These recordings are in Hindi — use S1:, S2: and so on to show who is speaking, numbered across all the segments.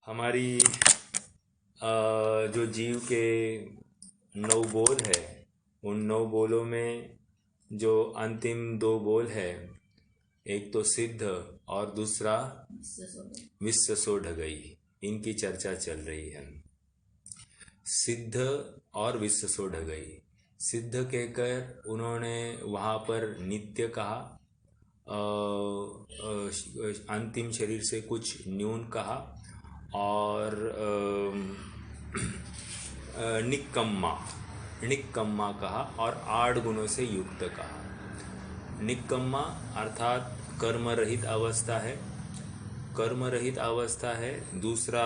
S1: हमारी जो जीव के 9 बोल है, उन 9 बोलों में जो अंतिम 2 बोल है, एक तो सिद्ध और दूसरा विश्व सो ढगई, इनकी चर्चा चल रही है। सिद्ध और विश्व सो ढगई। सिद्ध कहकर उन्होंने वहाँ पर नित्य कहा, अंतिम शरीर से कुछ न्यून कहा, और निक्कम्मा निक्कम्मा कहा, और 8 गुणों से युक्त कहा। निक्कम्मा अर्थात कर्म रहित अवस्था है, कर्म रहित अवस्था है। दूसरा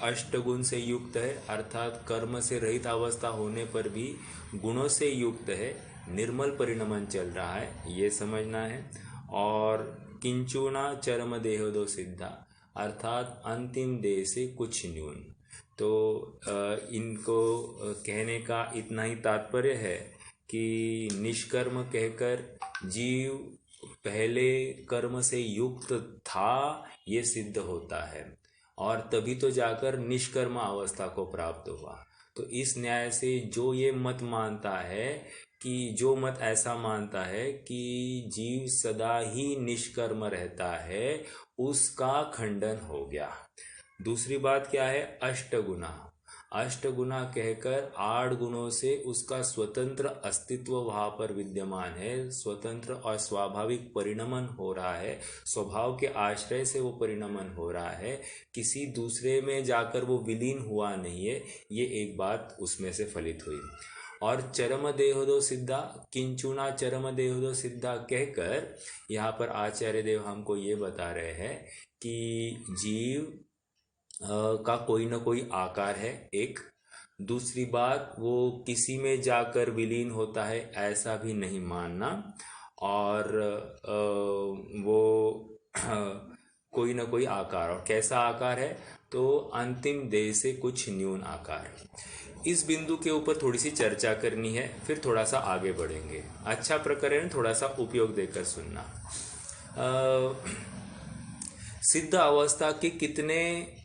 S1: 8 गुण से युक्त है, अर्थात कर्म से रहित अवस्था होने पर भी गुणों से युक्त है, निर्मल परिणमन चल रहा है, ये समझना है। और किंचुना चरम देहदो सिद्धा, अर्थात अंतिम देह से कुछ न्यून। तो इनको कहने का इतना ही तात्पर्य है कि निष्कर्म कहकर जीव पहले कर्म से युक्त था, ये सिद्ध होता है, और तभी तो जाकर निष्कर्म अवस्था को प्राप्त हुआ। तो इस न्याय से जो ये मत मानता है, कि जो मत ऐसा मानता है कि जीव सदा ही निष्कर्म रहता है, उसका खंडन हो गया। दूसरी बात क्या है? अष्टगुना। अष्टगुना कहकर 8 गुणों से उसका स्वतंत्र अस्तित्व वहाँ पर विद्यमान है, स्वतंत्र और स्वाभाविक परिणमन हो रहा है, स्वभाव के आश्रय से वो परिणमन हो रहा है, किसी दूसरे में जाकर वो विलीन हुआ नहीं है। ये एक बात उसमें से फलित हुई। और चरम देहोदो सिद्धा, किंचुना चरम देहोदो सिद्धा कहकर यहाँ पर आचार्य देव हमको ये बता रहे हैं कि जीव का कोई ना कोई आकार है, एक। दूसरी बात, वो किसी में जाकर विलीन होता है, ऐसा भी नहीं मानना। और वो कोई ना कोई आकार, और कैसा आकार है? तो अंतिम देह से कुछ न्यून आकार। इस बिंदु के ऊपर थोड़ी सी चर्चा करनी है, फिर थोड़ा सा आगे बढ़ेंगे। अच्छा प्रकरण, थोड़ा सा उपयोग देकर सुनना। सिद्ध अवस्था के कितने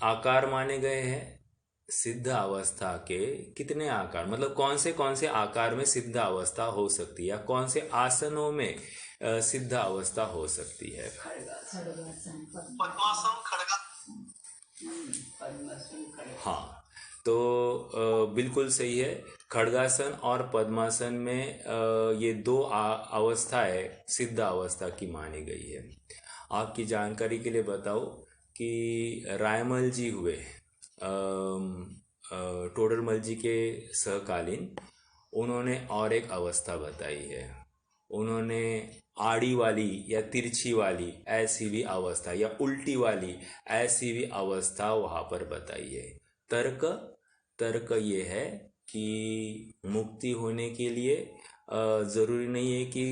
S1: आकार माने गए हैं? सिद्ध अवस्था के कितने आकार, मतलब कौन से आकार में सिद्ध अवस्था हो सकती है, या कौन से आसनों में सिद्ध अवस्था हो सकती है?
S2: पद्मासन, खड़गा।
S1: हाँ, तो बिल्कुल सही है। खड़गासन और पद्मासन में ये 2 अवस्थाएं सिद्ध अवस्था की मानी गई है। आपकी जानकारी के लिए बताओ कि रायमल जी हुए, टोडरमल जी के सहकालीन, उन्होंने और एक अवस्था बताई है। उन्होंने आड़ी वाली या तिरछी वाली ऐसी भी अवस्था, या उल्टी वाली ऐसी भी अवस्था वहाँ पर बताई है। तर्क तर्क ये है कि मुक्ति होने के लिए ज़रूरी नहीं है कि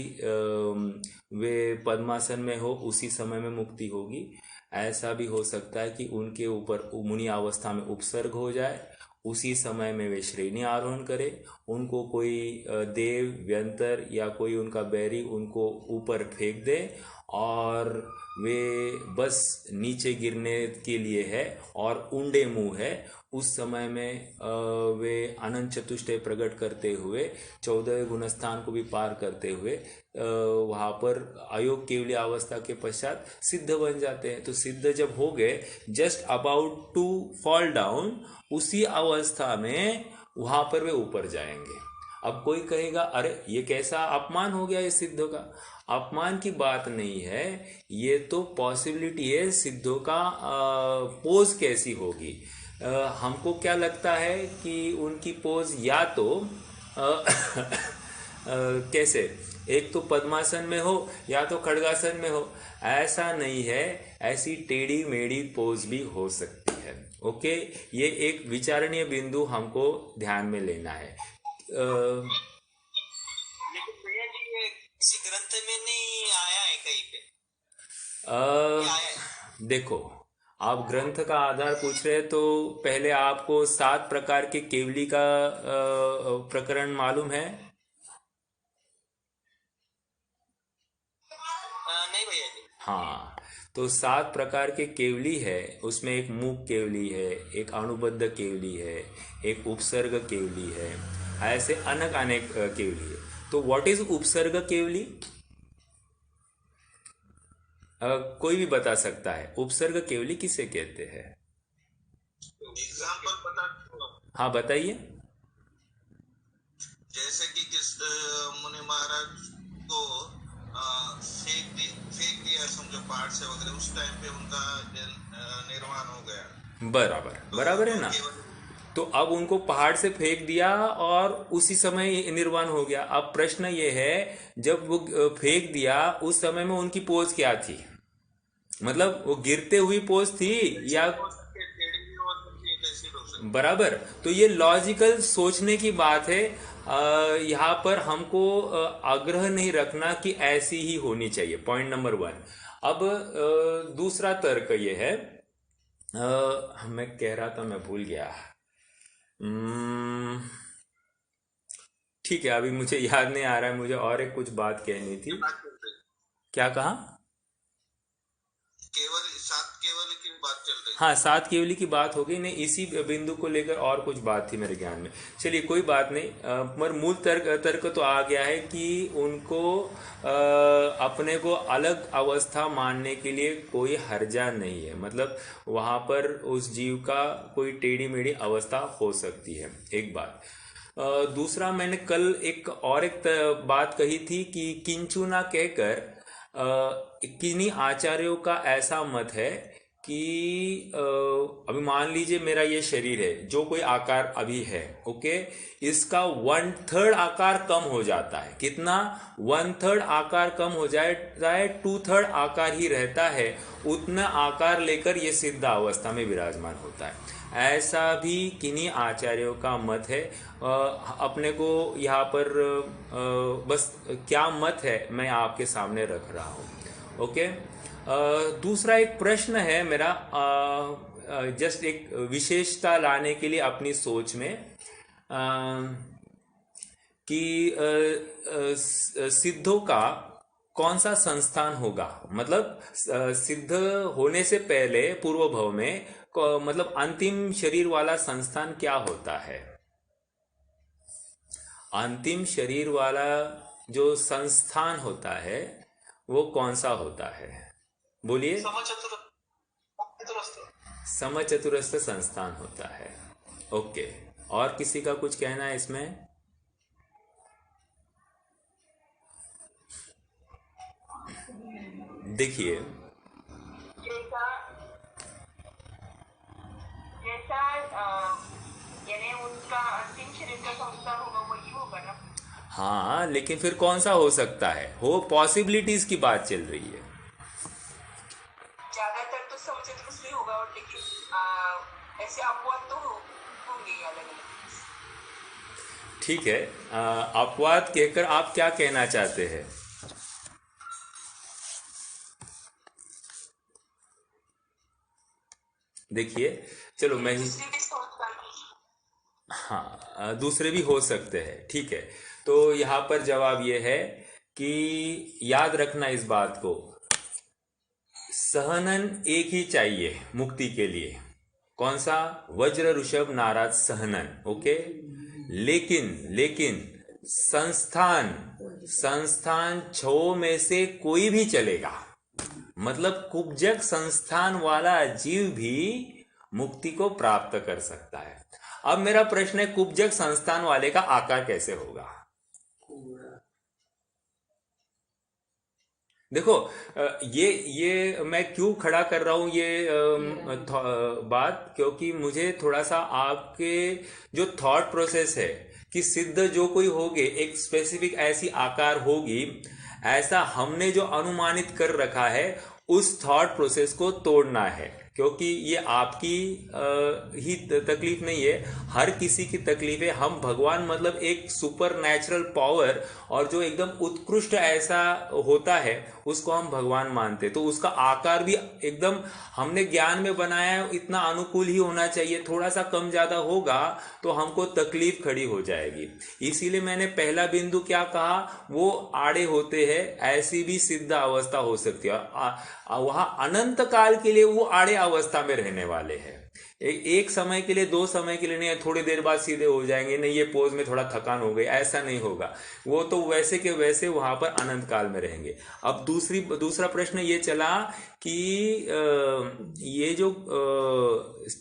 S1: वे पद्मासन में हो उसी समय में मुक्ति होगी। ऐसा भी हो सकता है कि उनके ऊपर मुनि अवस्था में उपसर्ग हो जाए, उसी समय में वे श्रेणी आरोहण करे, उनको कोई देव व्यंतर या कोई उनका बैरी उनको ऊपर फेंक दे, और वे बस नीचे गिरने के लिए है और उंडे मुंह है। उस समय में वे अनंत चतुष्टय प्रकट करते हुए 14वें गुणस्थान को भी पार करते हुए वहाँ पर अयोग केवली अवस्था के पश्चात सिद्ध बन जाते हैं। तो सिद्ध जब हो गए, just about to fall down, उसी अवस्था में वहाँ पर वे ऊपर जाएंगे। अब कोई कहेगा, अरे ये कैसा अपमान हो गया इस सिद्धों का? अपमान की बात नहीं है, ये तो पॉसिबिलिटी है। सिद्धों का पोज कैसी होगी? हमको क्या लगता है कि उनकी पोज या तो कैसे, एक तो पद्मासन में हो या तो खड़गासन में हो, ऐसा नहीं है। ऐसी टेढ़ी मेढ़ी पोज भी हो सकती है। ओके, ये एक विचारणीय बिंदु हमको ध्यान में लेना है।
S2: लेकिन भैया जी, ये किसी ग्रंथ में नहीं आया है कहीं पे?
S1: अ,
S2: क्या आया है?
S1: देखो, आप ग्रंथ का आधार पूछ रहे हैं, तो पहले आपको 7 प्रकार के केवली का प्रकरण मालूम है?
S2: नहीं भैया जी।
S1: हाँ, तो 7 प्रकार के केवली है, उसमें एक मूक केवली है, एक अनुबद्ध केवली है, एक उपसर्ग केवली है, ऐसे अनेक अनेक केवली है। तो व्हाट इज उपसर्ग केवली? कोई भी बता सकता है उपसर्ग केवली किसे कहते हैं?
S2: एग्जाम्पल बता दो।
S1: हाँ बताइए।
S2: जैसे कि किस मुनि महाराज को फेंक दिया समझो पहाड़ से वगैरह, उस टाइम पे उनका निर्वाण हो गया।
S1: बराबर
S2: तो
S1: बराबर है ना। तो अब उनको पहाड़ से फेंक दिया और उसी समय निर्वाण हो गया। अब प्रश्न ये है, जब वो फेंक दिया उस समय में उनकी पोज क्या थी? मतलब वो गिरते हुई पोज थी या? बराबर। तो ये लॉजिकल सोचने की बात है। यहाँ पर हमको आग्रह नहीं रखना कि ऐसी ही होनी चाहिए, पॉइंट नंबर 1। अब दूसरा तर्क ये है, मैं कह रहा था मैं भूल गया। ठीक है, अभी मुझे याद नहीं आ रहा है, मुझे और एक कुछ बात कहनी थी। क्या कहा?
S2: केवल 7 केवल की बात चल रही।
S1: हाँ, 7 केवली की बात हो गई। नहीं, इसी बिंदु को लेकर और कुछ बात थी मेरे ज्ञान में। चलिए कोई बात नहीं, मगर मूल तर्क तो आ गया है कि उनको अपने को अलग अवस्था मानने के लिए कोई हर्जा नहीं है। मतलब वहाँ पर उस जीव का कोई टेढ़ी मेढ़ी अवस्था हो सकती है, एक बात। दूसरा, मैंने कल एक बात कही थी कि किंचु ना कहकर किन्हीं आचार्यों का ऐसा मत है कि अभी मान लीजिए मेरा ये शरीर है, जो कोई आकार अभी है, ओके, इसका 1/3 आकार कम हो जाता है। कितना? 1/3 आकार कम हो जाए, 2/3 आकार ही रहता है। उतना आकार लेकर ये सिद्ध अवस्था में विराजमान होता है। ऐसा भी किन्हीं आचार्यों का मत है। अपने को यहाँ पर बस क्या मत है मैं आपके सामने रख रहा हूँ, ओके। दूसरा एक प्रश्न है मेरा, जस्ट एक विशेषता लाने के लिए अपनी सोच में, कि सिद्धों का कौन सा संस्थान होगा। मतलब सिद्ध होने से पहले पूर्व भव में मतलब अंतिम शरीर वाला संस्थान क्या होता है? अंतिम शरीर वाला जो संस्थान होता है वो कौन सा होता है? बोलिए। समचतुरस्थ संस्थान होता है, ओके। और किसी का कुछ कहना है इसमें? देखिए,
S3: यानी उनका अंतिम शरीर का संस्कार होगा, वही होगा ना।
S1: हाँ, लेकिन फिर कौन सा हो सकता है? हो पॉसिबिलिटीज की बात चल रही है।
S3: ज्यादातर तो समचतुरस्थ ही होगा, और लेकिन ऐसे अपवाद तो होंगे अलग अलग।
S1: ठीक है, अपवाद कहकर आप क्या कहना चाहते हैं? देखिए, चलो मैं ही, हाँ, दूसरे भी हो सकते हैं, ठीक है। तो यहाँ पर जवाब ये है कि याद रखना इस बात को, सहनन एक ही चाहिए मुक्ति के लिए। कौन सा? वज्र ऋषभ नाराज सहनन, ओके। लेकिन संस्थान 6 में से कोई भी चलेगा। मतलब कुब्जक संस्थान वाला जीव भी मुक्ति को प्राप्त कर सकता है। अब मेरा प्रश्न है, कुब्जक संस्थान वाले का आकार कैसे होगा? देखो, ये मैं क्यों खड़ा कर रहा हूं ये बात, क्योंकि मुझे थोड़ा सा आपके जो थॉट प्रोसेस है कि सिद्ध जो कोई होगे, एक स्पेसिफिक ऐसी आकार होगी, ऐसा हमने जो अनुमानित कर रखा है, उस थॉट प्रोसेस को तोड़ना है। क्योंकि ये आपकी ही तकलीफ नहीं है, हर किसी की तकलीफ है। हम भगवान मतलब एक सुपर नेचुरल पावर, और जो एकदम उत्कृष्ट ऐसा होता है, उसको हम भगवान मानते, तो उसका आकार भी एकदम हमने ज्ञान में बनाया है इतना अनुकूल ही होना चाहिए। थोड़ा सा कम ज्यादा होगा तो हमको तकलीफ खड़ी हो जाएगी। इसीलिए मैंने पहला बिंदु क्या कहा, वो आड़े होते हैं, ऐसी भी सिद्ध अवस्था हो सकती है। वहां अनंत काल के लिए वो आड़े अवस्था में रहने वाले हैं। एक समय के लिए, दो समय के लिए नहीं, थोड़ी देर बाद सीधे हो जाएंगे, नहीं ये पोज में थोड़ा थकान हो गई, ऐसा नहीं होगा। वो तो वैसे के वैसे वहां पर अनंत काल में रहेंगे। अब दूसरा प्रश्न ये चला कि ये जो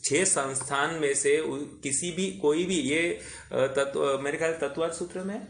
S1: 6 संस्थान में से किसी भी कोई भी ये मेरे ख्याल तत्वार्थ सूत्र में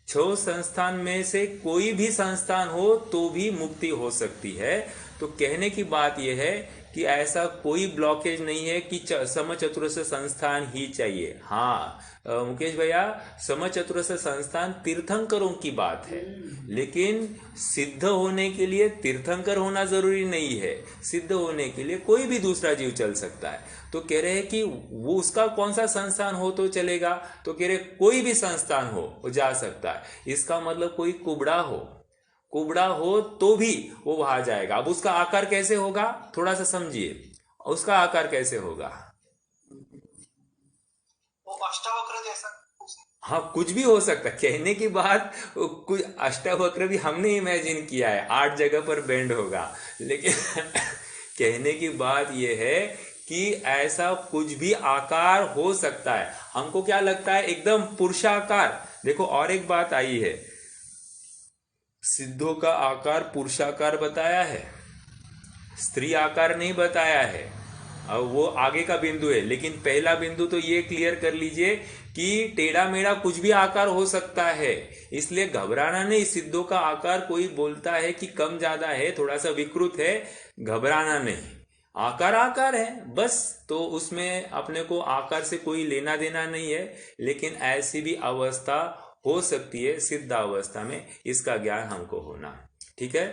S1: 6 संस्थान में से कोई भी संस्थान हो तो भी मुक्ति हो सकती है। तो कहने की बात यह है कि ऐसा कोई ब्लॉकेज नहीं है कि समचतुरस्र संस्थान ही चाहिए। हाँ मुकेश भैया, समचतुरस्र संस्थान तीर्थंकरों की बात है, लेकिन सिद्ध होने के लिए तीर्थंकर होना जरूरी नहीं है। सिद्ध होने के लिए कोई भी दूसरा जीव चल सकता है। तो कह रहे हैं कि वो उसका कौन सा संस्थान हो तो चलेगा, तो कह रहे कोई भी संस्थान हो वो जा सकता है। इसका मतलब कोई कुबड़ा हो तो भी वो वहां जाएगा। अब उसका आकार कैसे होगा, थोड़ा सा समझिए, उसका आकार कैसे होगा।
S2: वो अष्टावक्र जैसा।
S1: हाँ कुछ भी हो सकता है। कहने की बात, कुछ अष्टावक्र भी हमने इमेजिन किया है, 8 जगह पर बेंड होगा, लेकिन कहने की बात यह है कि ऐसा कुछ भी आकार हो सकता है। हमको क्या लगता है, एकदम पुरुषाकार। देखो और एक बात आई है, सिद्धों का आकार पुरुषाकार बताया है, स्त्री आकार नहीं बताया है। अब वो आगे का बिंदु है, लेकिन पहला बिंदु तो ये क्लियर कर लीजिए कि टेढ़ा मेढ़ा कुछ भी आकार हो सकता है, इसलिए घबराना नहीं। सिद्धों का आकार कोई बोलता है कि कम ज्यादा है, थोड़ा सा विकृत है, घबराना नहीं। आकार है बस, तो उसमें अपने को आकार से कोई लेना देना नहीं है। लेकिन ऐसी भी अवस्था हो सकती है सिद्ध अवस्था में, इसका ज्ञान हमको होना। ठीक है।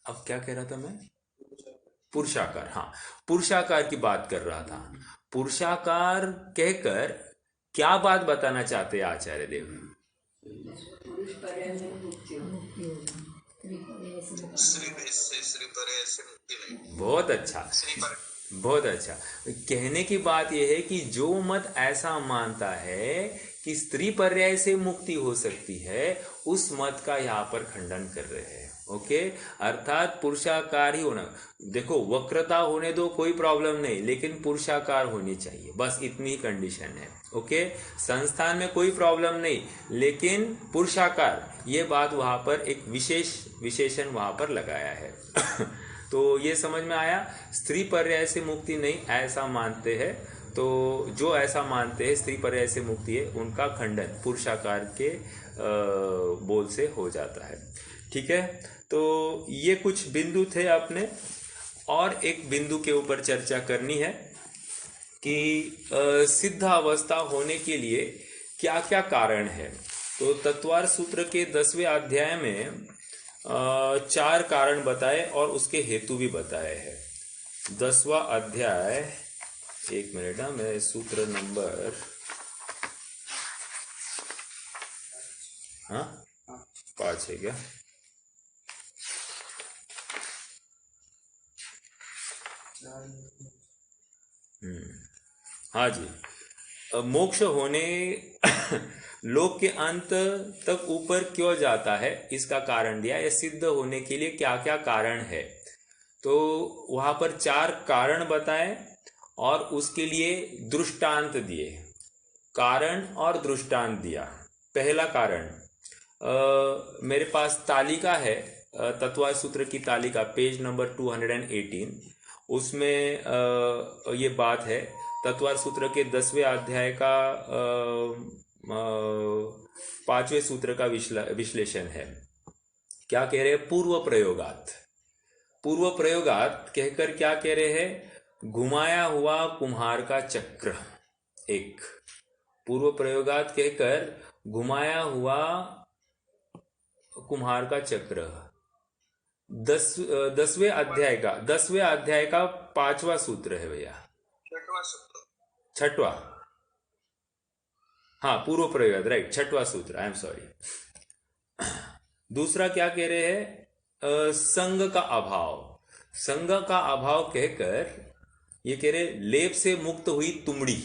S1: अब क्या कह रहा था मैं, पुरुषाकार। हाँ पुरुषाकार की बात कर रहा था। पुरुषाकार कहकर क्या बात बताना चाहते हैं आचार्य देव। बहुत अच्छा, बहुत अच्छा। कहने की बात यह है कि जो मत ऐसा मानता है कि स्त्री पर्याय से मुक्ति हो सकती है, उस मत का यहाँ पर खंडन कर रहे हैं। ओके, अर्थात पुरुषाकार ही होना। देखो वक्रता होने दो, कोई प्रॉब्लम नहीं, लेकिन पुरुषाकार होनी चाहिए, बस इतनी ही कंडीशन है। ओके, संस्थान में कोई प्रॉब्लम नहीं, लेकिन पुरुषाकार, ये बात वहां पर एक विशेषण वहां पर लगाया है। तो ये समझ में आया। स्त्री पर्याय से मुक्ति नहीं ऐसा मानते हैं, तो जो ऐसा मानते हैं स्त्री पर्याय से मुक्ति है, उनका खंडन पुरुषाकार के बोल से हो जाता है। ठीक है, तो ये कुछ बिंदु थे अपने, और एक बिंदु के ऊपर चर्चा करनी है कि सिद्ध अवस्था होने के लिए क्या क्या कारण है। तो तत्वार्थ सूत्र के 10वें अध्याय में 4 कारण बताए और उसके हेतु भी बताए हैं। 10वां अध्याय, एक मिनट, मैं सूत्र नंबर 5 है क्या? हाँ जी। मोक्ष होने लोक के अंत तक ऊपर क्यों जाता है, इसका कारण दिया। या सिद्ध होने के लिए क्या क्या कारण है, तो वहां पर 4 कारण बताए और उसके लिए दृष्टांत दिए। कारण और दृष्टांत दिया। पहला कारण, मेरे पास तालिका है, तत्वार्थ सूत्र की तालिका, पेज नंबर 218, उसमें ये बात है। तत्वार्थ सूत्र के 10वें अध्याय का 5वें सूत्र का विश्लेषण है। क्या कह रहे हैं, पूर्व प्रयोगात कहकर क्या कह रहे हैं, घुमाया हुआ कुम्हार का चक्र। एक पूर्व प्रयोगात कहकर घुमाया हुआ कुम्हार का चक्र। 10वें अध्याय का 5वां सूत्र है भैया, 6वां। हाँ पूर्व प्रयोग, राइट, 6वां सूत्र, आई एम सॉरी। दूसरा क्या कह रहे हैं, संग का अभाव। संग का अभाव कहकर ये कह रहे लेप से मुक्त हुई तुमड़ी।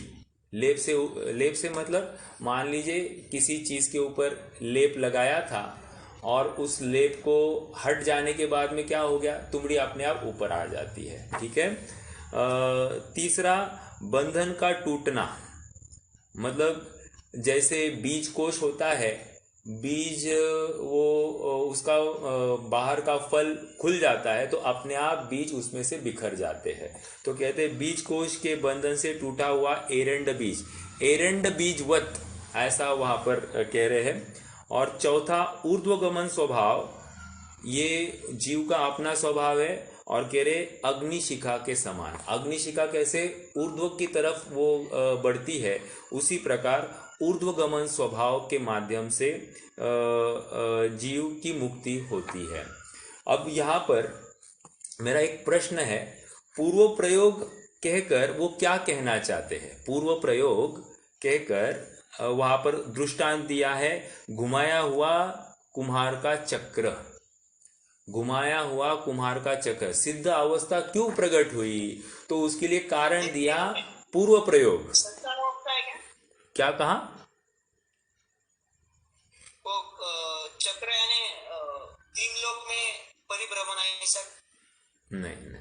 S1: लेप से मतलब मान लीजिए किसी चीज के ऊपर लेप लगाया था और उस लेप को हट जाने के बाद में क्या हो गया, तुमड़ी अपने आप ऊपर आ जाती है। ठीक है। तीसरा बंधन का टूटना, मतलब जैसे बीज कोश होता है, बीज वो उसका बाहर का फल खुल जाता है तो अपने आप बीज उसमें से बिखर जाते हैं। तो कहते हैं बीज कोश के बंधन से टूटा हुआ एरंड बीज, एरंड बीजवत, ऐसा वहां पर कह रहे हैं। और चौथा ऊर्ध्वगमन स्वभाव, ये जीव का अपना स्वभाव है और कह रहे अग्निशिखा के समान। अग्निशिखा कैसे ऊर्ध्व की तरफ वो बढ़ती है, उसी प्रकार ऊर्ध्वगमन स्वभाव के माध्यम से जीव की मुक्ति होती है। अब यहाँ पर मेरा एक प्रश्न है, पूर्व प्रयोग कहकर वो क्या कहना चाहते हैं? पूर्व प्रयोग कहकर वहां पर दृष्टांत दिया है घुमाया हुआ कुम्हार का चक्र। घुमाया हुआ कुम्हार का चक्र सिद्ध अवस्था क्यों प्रकट हुई, तो उसके लिए कारण दिया पूर्व प्रयोग।
S3: संसार अवस्था है क्या?
S1: क्या कहा?
S2: वो चक्र यानी 3 लोक में परिभ्रमण है सर?
S1: नहीं।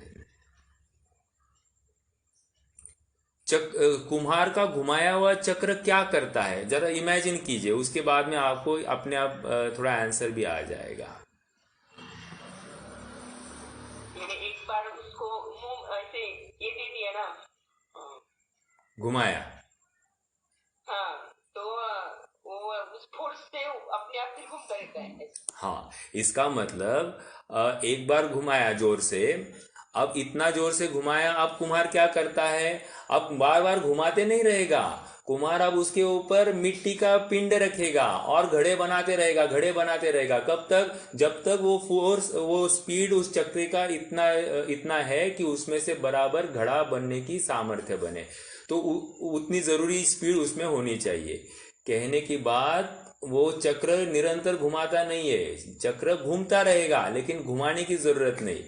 S1: कुम्हार का घुमाया हुआ चक्र क्या करता है, जरा इमेजिन कीजिए, उसके बाद में आपको अपने आप थोड़ा आंसर भी आ जाएगा।
S3: एक बार उसको मुंह ऐसे ये दे दिया ना,
S1: घुमाया,
S3: हाँ, तो वो उस फोर्स से अपने आप फिर घूमता रहता है।
S1: हाँ, इसका मतलब एक बार घुमाया जोर से, अब इतना जोर से घुमाया, अब कुम्हार क्या करता है, अब बार बार घुमाते नहीं रहेगा कुम्हार, अब उसके ऊपर मिट्टी का पिंड रखेगा और घड़े बनाते रहेगा। कब तक? जब तक वो फोर्स, वो स्पीड उस चक्र का इतना है कि उसमें से बराबर घड़ा बनने की सामर्थ्य बने। तो उतनी जरूरी स्पीड उसमें होनी चाहिए। कहने की बात, वो चक्र निरंतर घुमाता नहीं है, चक्र घूमता रहेगा लेकिन घुमाने की जरूरत नहीं।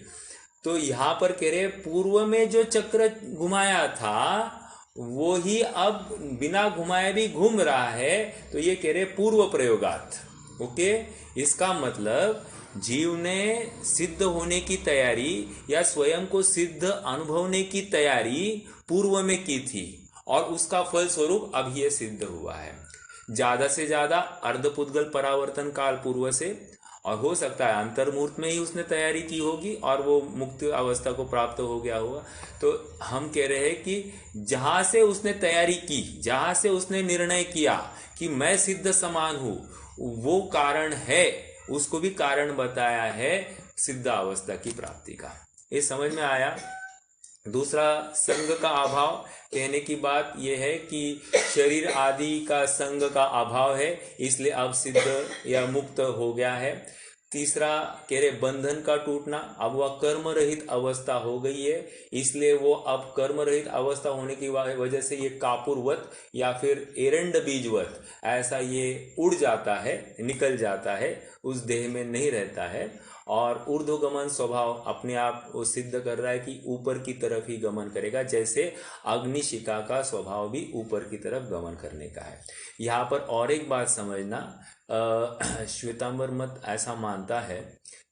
S1: तो यहाँ पर कह रहे पूर्व में जो चक्र घुमाया था वो ही अब बिना घुमाए भी घूम रहा है, तो ये कह रहे पूर्व प्रयोगात। ओके, इसका मतलब जीव ने सिद्ध होने की तैयारी या स्वयं को सिद्ध अनुभवने की तैयारी पूर्व में की थी और उसका फल स्वरूप अब ये सिद्ध हुआ है। ज्यादा से ज्यादा अर्धपुद्गल परावर्तन काल पूर्व से, और हो सकता है अंतर्मुहूर्त में ही उसने तैयारी की होगी और वो मुक्त अवस्था को प्राप्त हो गया होगा। तो हम कह रहे हैं कि जहां से उसने तैयारी की, जहां से उसने निर्णय किया कि मैं सिद्ध समान हूं, वो कारण है, उसको भी कारण बताया है सिद्ध अवस्था की प्राप्ति का। ये समझ में आया? दूसरा संग का अभाव, कहने की बात यह है कि शरीर आदि का संग का अभाव है, इसलिए अब सिद्ध या मुक्त हो गया है। तीसरा कह रहे बंधन का टूटना, अब वह कर्म रहित अवस्था हो गई है, इसलिए वो अब कर्म रहित अवस्था होने की वजह से ये कापुरवत या फिर एरंड बीजवत ऐसा ये उड़ जाता है, निकल जाता है, उस देह में नहीं रहता है। और ऊर्ध्वगमन स्वभाव अपने आप वो सिद्ध कर रहा है कि ऊपर की तरफ ही गमन करेगा, जैसे अग्निशिखा का स्वभाव भी ऊपर की तरफ गमन करने का है। यहाँ पर और एक बात समझना, श्वेतांबर मत ऐसा मानता है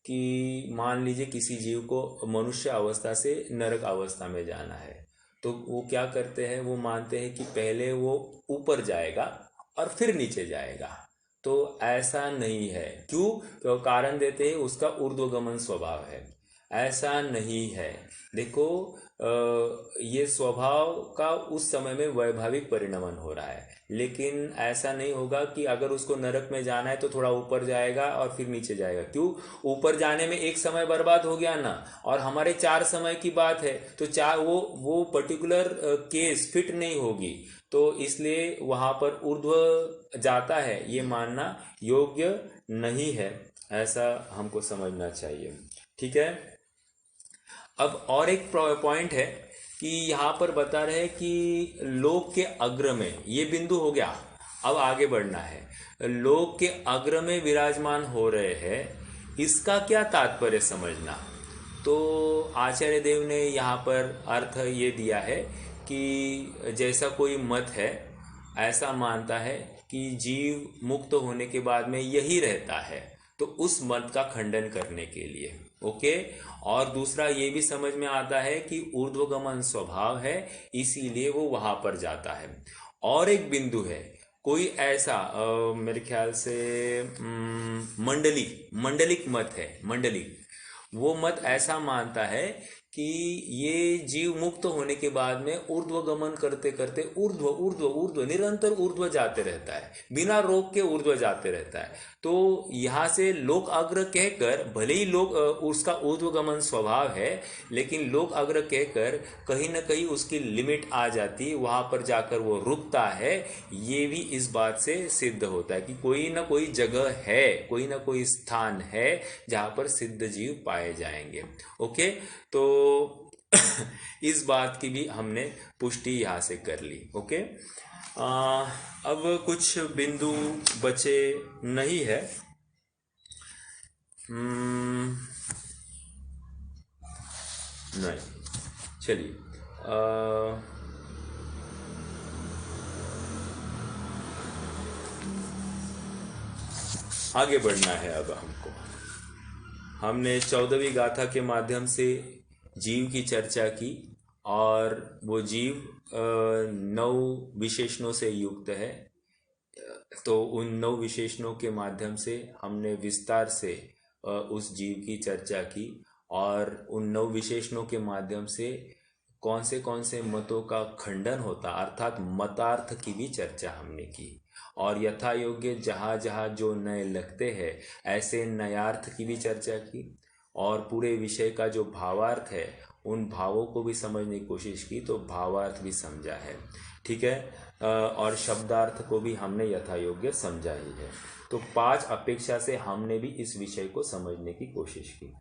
S1: कि मान लीजिए किसी जीव को मनुष्य अवस्था से नरक अवस्था में जाना है, तो वो क्या करते हैं, वो मानते हैं कि पहले वो ऊपर जाएगा और फिर नीचे जाएगा। तो ऐसा नहीं है। क्यों? तो कारण देते हैं उसका ऊर्ध्वगमन स्वभाव है। ऐसा नहीं है। देखो, ये स्वभाव का उस समय में वैभाविक परिणमन हो रहा है, लेकिन ऐसा नहीं होगा कि अगर उसको नरक में जाना है तो थोड़ा ऊपर जाएगा और फिर नीचे जाएगा। क्यों? ऊपर जाने में एक समय बर्बाद हो गया ना, और हमारे 4 समय की बात है, तो 4 वो पर्टिकुलर केस फिट नहीं होगी, तो इसलिए वहां पर ऊर्ध्व जाता है, ये मानना योग्य नहीं है, ऐसा हमको समझना चाहिए। ठीक है। अब और एक पॉइंट है कि यहाँ पर बता रहे हैं कि लोक के अग्र में, ये बिंदु हो गया, अब आगे बढ़ना है। लोक के अग्र में विराजमान हो रहे हैं, इसका क्या तात्पर्य समझना। तो आचार्य देव ने यहाँ पर अर्थ ये दिया है कि जैसा कोई मत है, ऐसा मानता है कि जीव मुक्त होने के बाद में यही रहता है, तो उस मत का खंडन करने के लिए। ओके। और दूसरा ये भी समझ में आता है कि ऊर्ध्वगमन स्वभाव है, इसीलिए वो वहां पर जाता है। और एक बिंदु है, कोई ऐसा मेरे ख्याल से मंडलिक मत है, मंडलिक वो मत ऐसा मानता है कि ये जीव मुक्त होने के बाद में ऊर्ध्वगमन करते करते ऊर्ध्व ऊर्ध्व ऊर्ध्व निरंतर ऊर्ध्व जाते रहता है, बिना रोक के ऊर्ध्व जाते रहता है। तो यहाँ से लोक अग्र कहकर, भले ही लोक उसका ऊर्ध्वगमन स्वभाव है, लेकिन लोक अग्र कहकर कहीं ना कहीं उसकी लिमिट आ जाती, वहां पर जाकर वो रुकता है। ये भी इस बात से सिद्ध होता है कि कोई ना कोई जगह है, कोई ना कोई स्थान है जहां पर सिद्ध जीव पाए जाएंगे। ओके। तो इस बात की भी हमने पुष्टि यहाँ से कर ली। ओके। अब कुछ बिंदु बचे नहीं है। नहीं, चलिए आगे बढ़ना है। अब हमने 14वीं गाथा के माध्यम से जीव की चर्चा की, और वो जीव 9 विशेषणों से युक्त है। तो उन 9 विशेषणों के माध्यम से हमने विस्तार से उस जीव की चर्चा की, और उन 9 विशेषणों के माध्यम से कौन से मतों का खंडन होता, अर्थात मतार्थ की भी चर्चा हमने की। और यथा योग्य जहाँ जहाँ जो नए लगते हैं, ऐसे नयार्थ की भी चर्चा की, और पूरे विषय का जो भावार्थ है, उन भावों को भी समझने की कोशिश की, तो भावार्थ भी समझा है। ठीक है। और शब्दार्थ को भी हमने यथा योग्य समझा ही है। तो 5 अपेक्षा से हमने भी इस विषय को समझने की कोशिश की।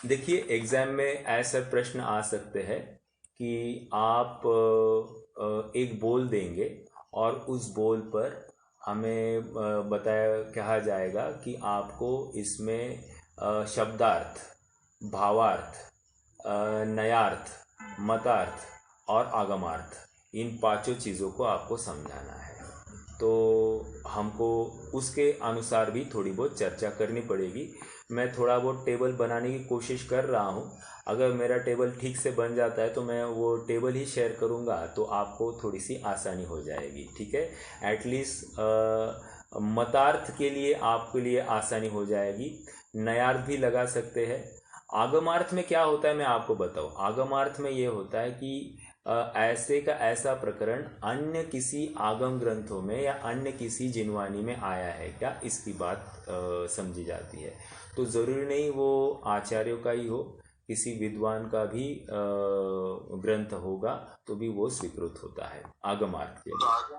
S1: देखिए, एग्जाम में ऐसा प्रश्न आ सकते हैं कि आप एक बोल देंगे, और उस बोल पर हमें कहा जाएगा कि आपको इसमें शब्दार्थ, भावार्थ, नयार्थ, मतार्थ और आगमार्थ, इन 5 चीज़ों को आपको समझाना है। तो हमको उसके अनुसार भी थोड़ी बहुत चर्चा करनी पड़ेगी। मैं थोड़ा बहुत टेबल बनाने की कोशिश कर रहा हूँ। अगर मेरा टेबल ठीक से बन जाता है तो मैं वो टेबल ही शेयर करूँगा, तो आपको थोड़ी सी आसानी हो जाएगी। ठीक है। एटलीस्ट मतार्थ के लिए आपके लिए आसानी हो जाएगी। नयार्थ भी लगा सकते हैं। आगमार्थ में क्या होता है मैं आपको बताऊँ। आगमार्थ में ये होता है कि ऐसे का ऐसा प्रकरण अन्य किसी आगम ग्रंथों में या अन्य किसी जिनवानी में आया है क्या, इसकी बात समझी जाती है। तो ज़रूरी नहीं वो आचार्यों का ही हो, किसी विद्वान का भी ग्रंथ होगा तो भी वो स्वीकृत होता है आगमार्थ के लिए।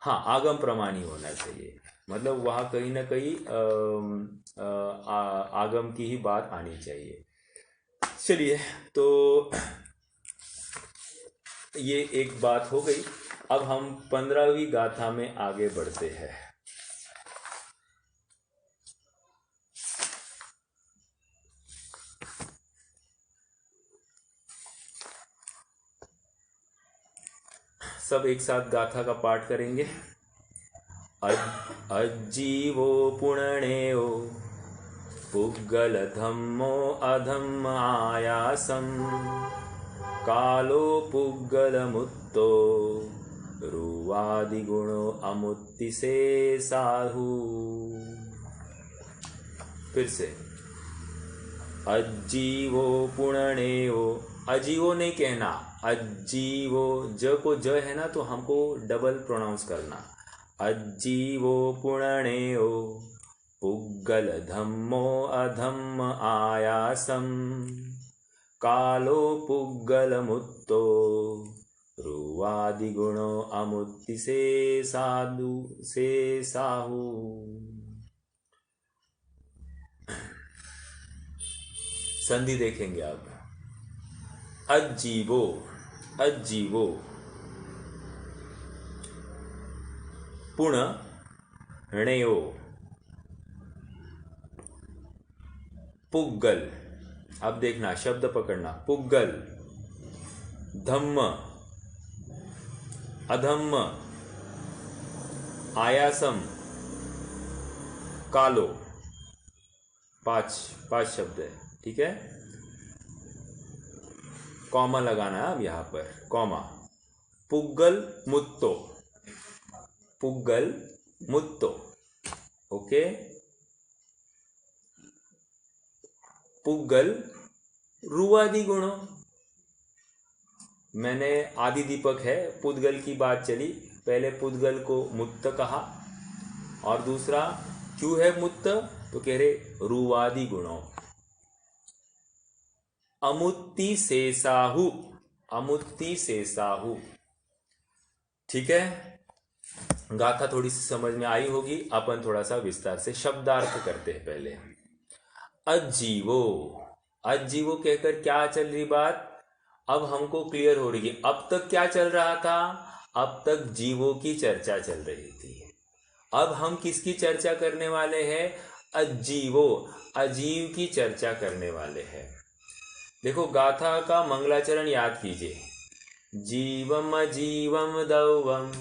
S1: हाँ, आगम प्रमाण ही होना चाहिए। मतलब वहाँ कहीं ना कहीं आगम की ही बात आनी चाहिए। चलिए, तो ये एक बात हो गई। अब हम 15वीं गाथा में आगे बढ़ते हैं। सब एक साथ गाथा का पाठ करेंगे। अज्जीवो पुण्यो पुग्गल धम्मो अधम्म आयासम कालो पुग्गल मुत्तो रुवादिगुणो अमुत्ति से साहु। फिर से, अज्जीवो पुण्यो, अजीवो नहीं कहना, अज्जीवो, ज को ज है ना, तो हमको डबल प्रोनाउंस करना। अज्जीवो पुण्यो पुग्गल धम्मो अधम्म आयासम कालो पुग्गल मुत्तो रुवादिगुणो अमुत्ति से साधु से साहु। संधि देखेंगे आप। अज्जीवो, अज्जीवो, पुण णयो, पुग्गल, अब देखना शब्द पकड़ना, पुग्गल, धम्म, अधम्म, आयासम, कालो, पांच शब्द है, ठीक है। कॉमा लगाना है अब यहां पर, कॉमा, पुग्गल मुत्तो, पुग्गल मुत्तो, ओके। पुग्गल रुवादि गुणों, मैंने आदि दीपक है, पुद्गल की बात चली, पहले पुद्गल को मुत्त कहा, और दूसरा क्यों है मुत्त, तो कह रहे रुवादि गुणों। अमुत्ति शेषाहु, अमुत्ति शेषाहु, ठीक है। गाथा थोड़ी सी समझ में आई होगी, अपन थोड़ा सा विस्तार से शब्दार्थ करते हैं पहले। अजीवो, अजीवो कहकर क्या चल रही बात, अब हमको क्लियर हो रही है। अब तक क्या चल रहा था, अब तक जीवों की चर्चा चल रही थी, अब हम किसकी चर्चा करने वाले हैं, अजीवो, अजीव की चर्चा करने वाले हैं। देखो गाथा का मंगलाचरण याद कीजिए, जीवम अजीवम दौवम,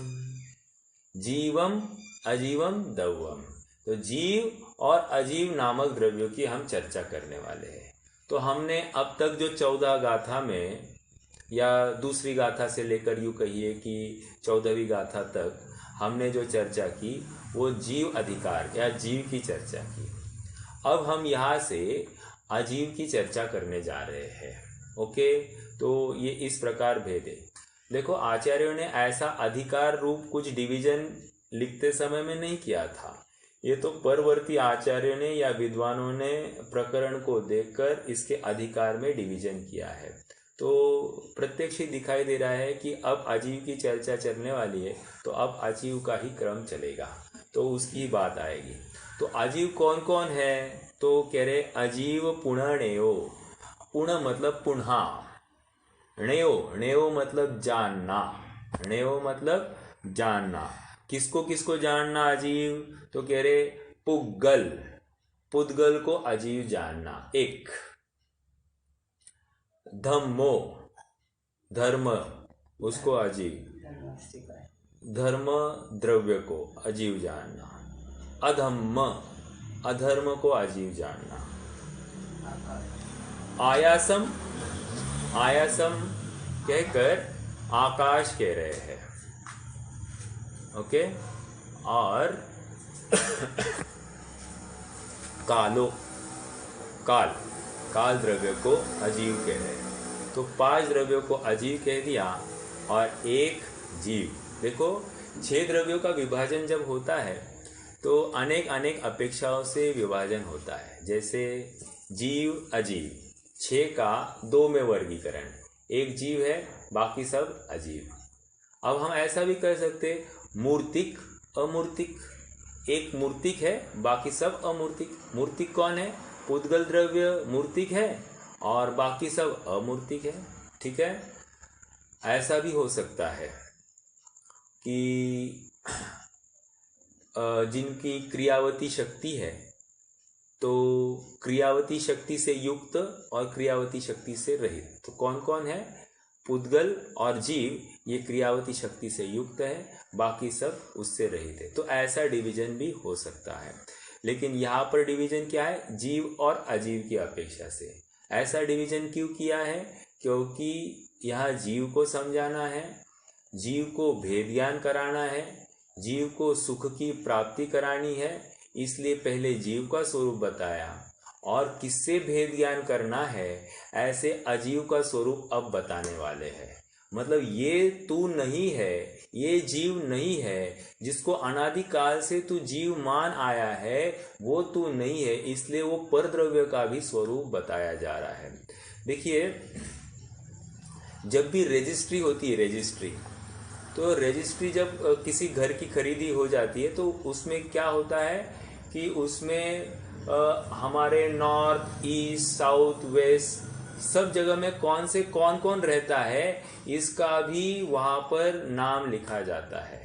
S1: जीवम अजीवम दौवम, तो जीव और अजीव नामक द्रव्यों की हम चर्चा करने वाले हैं। तो हमने अब तक जो 14 गाथा में, या दूसरी गाथा से लेकर यूँ कहिए कि 14वीं गाथा तक हमने जो चर्चा की वो जीव अधिकार या जीव की चर्चा की। अब हम यहाँ से अजीव की चर्चा करने जा रहे हैं, ओके। तो ये इस प्रकार भेद है। देखो आचार्यों ने ऐसा अधिकार रूप कुछ डिवीजन लिखते समय में नहीं किया था, ये तो परवर्ती आचार्यों ने या विद्वानों ने प्रकरण को देखकर इसके अधिकार में डिवीजन किया है। तो प्रत्यक्ष ही दिखाई दे रहा है कि अब अजीव की चर्चा चलने वाली है, तो अब अजीव का ही क्रम चलेगा, तो उसकी बात आएगी। तो अजीव कौन कौन है, तो कह रहे अजीव पुणर्णयो, पुण मतलब पुनः, णयो, णयो मतलब जानना, णयो मतलब जानना, किसको किसको जानना अजीव, तो कह रहे पुग्गल, पुद्गल को अजीव जानना, एक। धम्मो, धर्म, उसको अजीव, धर्म द्रव्य को अजीव जानना। अधम्म, अधर्म को अजीव जानना। आयासम, आयासम कहकर आकाश कह रहे हैं, ओके। और कालो, काल, काल द्रव्य को अजीव कह रहे हैं। तो 5 द्रव्यों को अजीव कह दिया और एक जीव। देखो 6 द्रव्यों का विभाजन जब होता है तो अनेक अनेक अपेक्षाओं से विभाजन होता है, जैसे जीव अजीव, 6 का 2 में वर्गीकरण, एक जीव है बाकी सब अजीव। अब हम ऐसा भी कर सकते, मूर्तिक अमूर्तिक, एक मूर्तिक है बाकी सब अमूर्तिक। मूर्तिक कौन है, पुद्गल द्रव्य मूर्तिक है और बाकी सब अमूर्तिक है, ठीक है। ऐसा भी हो सकता है कि जिनकी क्रियावती शक्ति है, तो क्रियावती शक्ति से युक्त और क्रियावती शक्ति से रहित, तो कौन कौन है, पुद्गल और जीव, ये क्रियावती शक्ति से युक्त है, बाकी सब उससे रहित है। तो ऐसा डिवीजन भी हो सकता है, लेकिन यहाँ पर डिवीजन क्या है, जीव और अजीव की अपेक्षा से। ऐसा डिवीजन क्यों किया है, क्योंकि यहाँ जीव को समझाना है, जीव को भेद ज्ञान कराना है, जीव को सुख की प्राप्ति करानी है, इसलिए पहले जीव का स्वरूप बताया और किससे भेद ज्ञान करना है, ऐसे अजीव का स्वरूप अब बताने वाले हैं। मतलब ये तू नहीं है, ये जीव नहीं है, जिसको अनादिकाल से तू जीव मान आया है वो तू नहीं है, इसलिए वो परद्रव्य का भी स्वरूप बताया जा रहा है। देखिए जब भी रजिस्ट्री होती है, रजिस्ट्री, तो रजिस्ट्री जब किसी घर की खरीदी हो जाती है तो उसमें क्या होता है कि उसमें हमारे नॉर्थ ईस्ट साउथ वेस्ट सब जगह में कौन कौन रहता है इसका भी वहाँ पर नाम लिखा जाता है।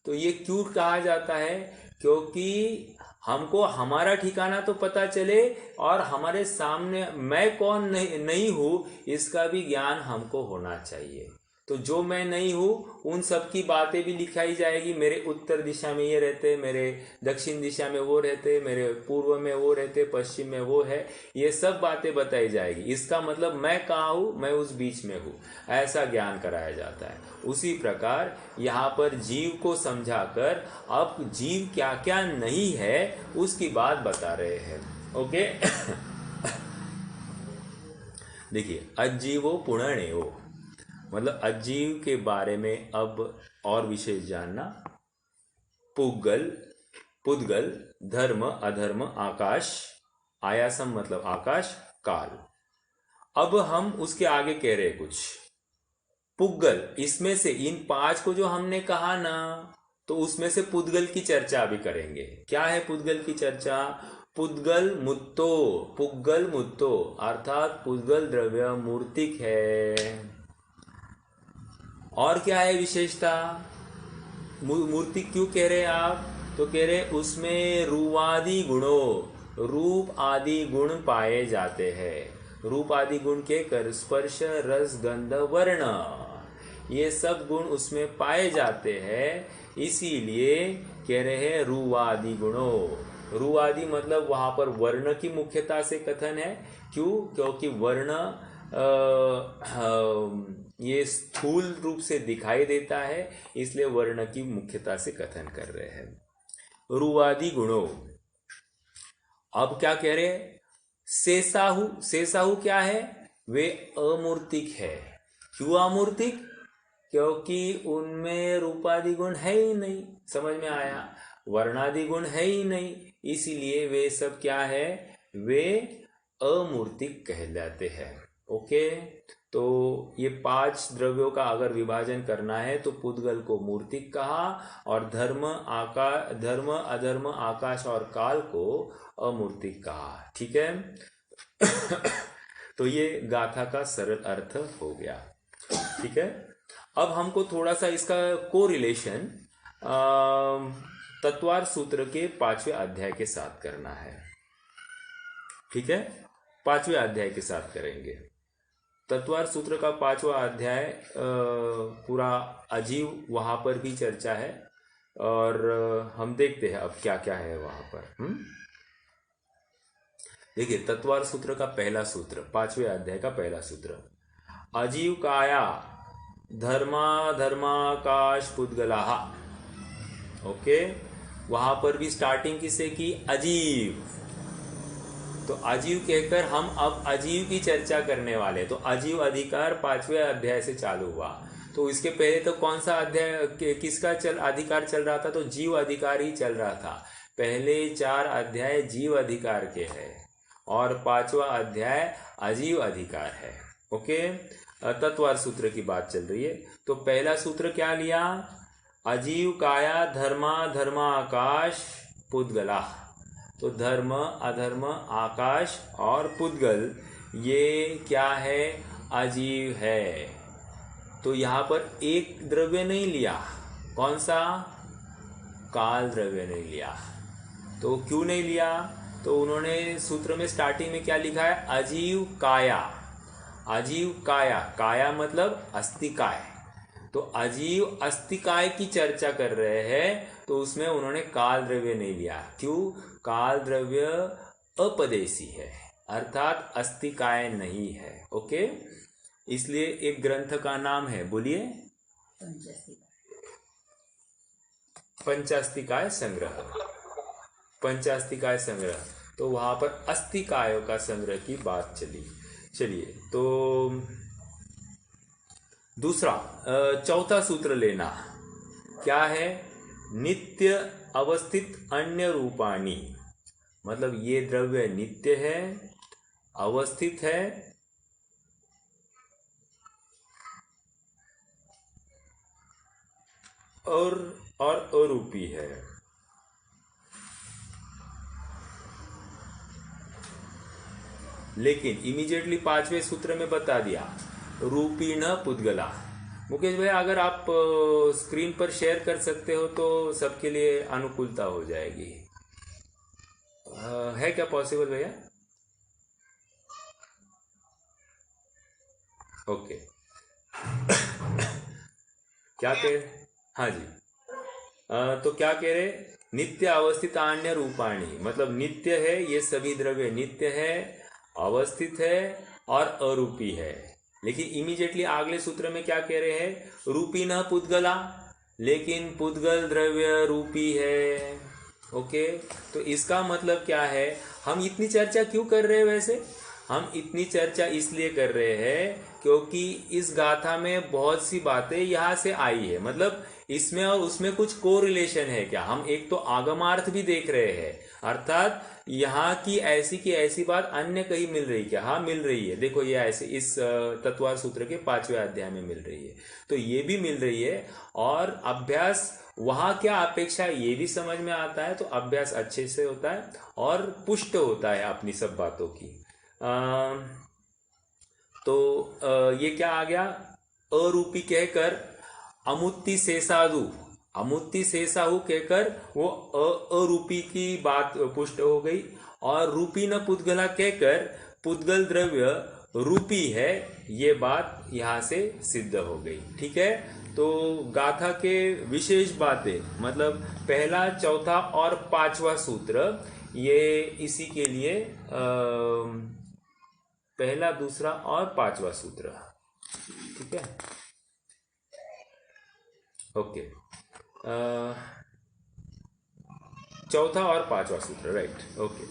S1: तो ये क्यों कहा जाता है? क्योंकि हमको हमारा ठिकाना तो पता चले और हमारे सामने मैं कौन नहीं हूँ इसका भी ज्ञान हमको होना चाहिए। तो जो मैं नहीं हूँ उन सब की बातें भी लिखाई जाएगी। मेरे उत्तर दिशा में ये रहते, मेरे दक्षिण दिशा में वो रहते, मेरे पूर्व में वो रहते, पश्चिम में वो है, ये सब बातें बताई जाएगी। इसका मतलब मैं कहाँ हूँ, मैं उस बीच में हूँ, ऐसा ज्ञान कराया जाता है। उसी प्रकार यहाँ पर जीव को समझाकर अब जीव क्या क्या नहीं है उसकी बात बता रहे हैं। ओके देखिए, अजीवो पुणर्णेयो मतलब अजीव के बारे में अब और विशेष जानना। पुद्गल, पुद्गल, धर्म, अधर्म, आकाश, आयासम मतलब आकाश, काल। अब हम उसके आगे कह रहे कुछ। पुद्गल, इसमें से इन 5 को जो हमने कहा ना, तो उसमें से पुद्गल की चर्चा अभी करेंगे। क्या है पुद्गल की चर्चा? पुद्गल मुत्तो, पुद्गल मुत्तो अर्थात पुद्गल द्रव्य मूर्तिक है। और क्या है विशेषता? मूर्ति क्यों कह रहे हैं आप? तो कह रहे उसमें रूपादि गुणों, रूप आदि गुण पाए जाते हैं। रूप आदि गुण के कर, स्पर्श, रस, गंध, वर्ण, ये सब गुण उसमें पाए जाते हैं। इसीलिए कह रहे हैं रूपादि गुणों। रूपादि मतलब वहां पर वर्ण की मुख्यता से कथन है। क्यों? क्योंकि वर्ण ये स्थूल रूप से दिखाई देता है, इसलिए वर्ण की मुख्यता से कथन कर रहे हैं। रूपादि गुणों। अब क्या कह रहे हैं? शेषाहु, शेषाहु क्या है? वे अमूर्तिक है। क्यों अमूर्तिक? क्योंकि उनमें रूपादि गुण है ही नहीं। समझ में आया? वर्णादि गुण है ही नहीं, इसीलिए वे सब क्या है? वे अमूर्तिक कहलाते हैं। ओके, तो ये 5 द्रव्यों का अगर विभाजन करना है तो पुद्गल को मूर्तिक कहा और धर्म, अधर्म, आकाश और काल को अमूर्तिक कहा। ठीक है तो ये गाथा का सरल अर्थ हो गया। ठीक है, अब हमको थोड़ा सा इसका कोरिलेशन तत्वार सूत्र के 5वें अध्याय के साथ करना है। ठीक है, 5वें अध्याय के साथ करेंगे। तत्वार सूत्र का 5वां अध्याय पूरा अजीव वहां पर भी चर्चा है और हम देखते हैं अब क्या क्या है वहां पर। देखिए, तत्वार सूत्र का पहला सूत्र, 5वें अध्याय का पहला सूत्र, अजीव काया धर्माकाश पुद्गलाहा। ओके, वहां पर भी स्टार्टिंग किससे की? अजीव। तो अजीव कहकर हम अब अजीव की चर्चा करने वाले। तो अजीव अधिकार 5वें अध्याय से चालू हुआ। तो इसके पहले तो कौन सा अध्याय, किसका अधिकार चल रहा था? तो जीव अधिकार ही चल रहा था। पहले 4 अध्याय जीव अधिकार के हैं और 5वां अध्याय अजीव अधिकार है। ओके, तत्वार सूत्र की बात चल रही है। तो पहला सूत्र क्या लिया? अजीव काया धर्माकाश पुद्गला। तो धर्म, अधर्म, आकाश और पुद्गल ये क्या है? अजीव है। तो यहां पर एक द्रव्य नहीं लिया। कौन सा? काल द्रव्य नहीं लिया। तो क्यों नहीं लिया? तो उन्होंने सूत्र में स्टार्टिंग में क्या लिखा है? अजीव काया। अजीव काया, काया मतलब अस्थिकाय। तो अजीव अस्थिकाय की चर्चा कर रहे हैं, तो उसमें उन्होंने काल द्रव्य नहीं लिया। क्यों? काल द्रव्य अपदेशी है, अर्थात अस्थिकाय नहीं है। ओके, इसलिए एक ग्रंथ का नाम है, बोलिए, पंचास्तिकाय संग्रह। पंचास्तिकाय संग्रह। तो वहां पर अस्थिकायों का संग्रह की बात चली। चलिए, तो दूसरा चौथा सूत्र लेना। क्या है? नित्य अवस्थित अन्य रूपाणी। मतलब ये द्रव्य नित्य है, अवस्थित है और अरूपी है। लेकिन इमीडिएटली 5वें सूत्र में बता दिया रूपी न पुद्गला, मुकेश भाई अगर आप स्क्रीन पर शेयर कर सकते हो तो सबके लिए अनुकूलता हो जाएगी। है क्या पॉसिबल भैया? ओके। क्या कह रहे? हाँ जी। तो क्या कह रहे? नित्य अवस्थित अन्य रूपाणी, मतलब नित्य है, ये सभी द्रव्य नित्य है, अवस्थित है और अरूपी है। लेकिन इमीडिएटली अगले सूत्र में क्या कह रहे हैं? रूपी न पुद्गला, लेकिन पुद्गल द्रव्य रूपी है। ओके, तो इसका मतलब क्या है? हम इतनी चर्चा क्यों कर रहे हैं? वैसे हम इतनी चर्चा इसलिए कर रहे हैं क्योंकि इस गाथा में बहुत सी बातें यहाँ से आई है, मतलब इसमें और उसमें कुछ कोरिलेशन है क्या? हम एक तो आगमार्थ भी देख रहे हैं, अर्थात यहाँ की ऐसी बात अन्य कहीं मिल रही क्या? हाँ मिल रही है। देखो ये ऐसे इस तत्वार सूत्र के 5वें अध्याय में मिल रही है, तो ये भी मिल रही है। और अभ्यास वहाँ क्या अपेक्षा ये भी समझ में आता है, तो अभ्यास अच्छे से होता है और पुष्ट होता है अपनी सब बातों की। ये क्या आ गया? अरूपी कहकर अमुत्ति शेषादु, अमुत्ति शेषाहु कहकर वो अरूपी की बात पुष्ट हो गई। और रूपी न पुद्गला कहकर पुद्गल द्रव्य रूपी है, ये बात यहाँ से सिद्ध हो गई। ठीक है, तो गाथा के विशेष बातें, मतलब पहला, चौथा और 5वां सूत्र, ये इसी के लिए पहला, दूसरा और 5वां सूत्र। ठीक है, ओके। चौथा और 5वां सूत्र, राइट। ओके,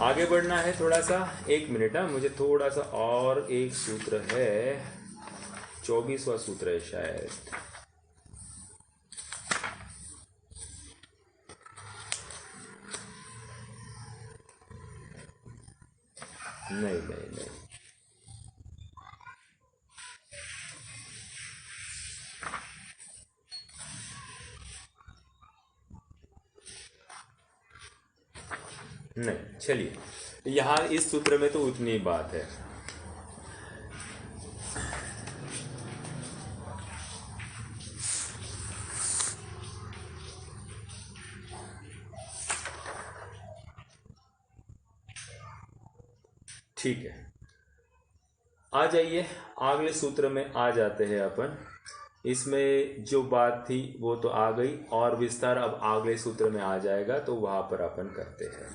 S1: आगे बढ़ना है थोड़ा सा। 1 मिनट, मुझे थोड़ा सा और एक सूत्र है, 24वां सूत्र है शायद। नहीं, चलिए, यहाँ इस सूत्र में तो उतनी ही बात है। ठीक है, आ जाइए अगले सूत्र में आ जाते हैं अपन। इसमें जो बात थी वो तो आ गई, और विस्तार अब अगले सूत्र में आ जाएगा, तो वहां पर अपन करते हैं।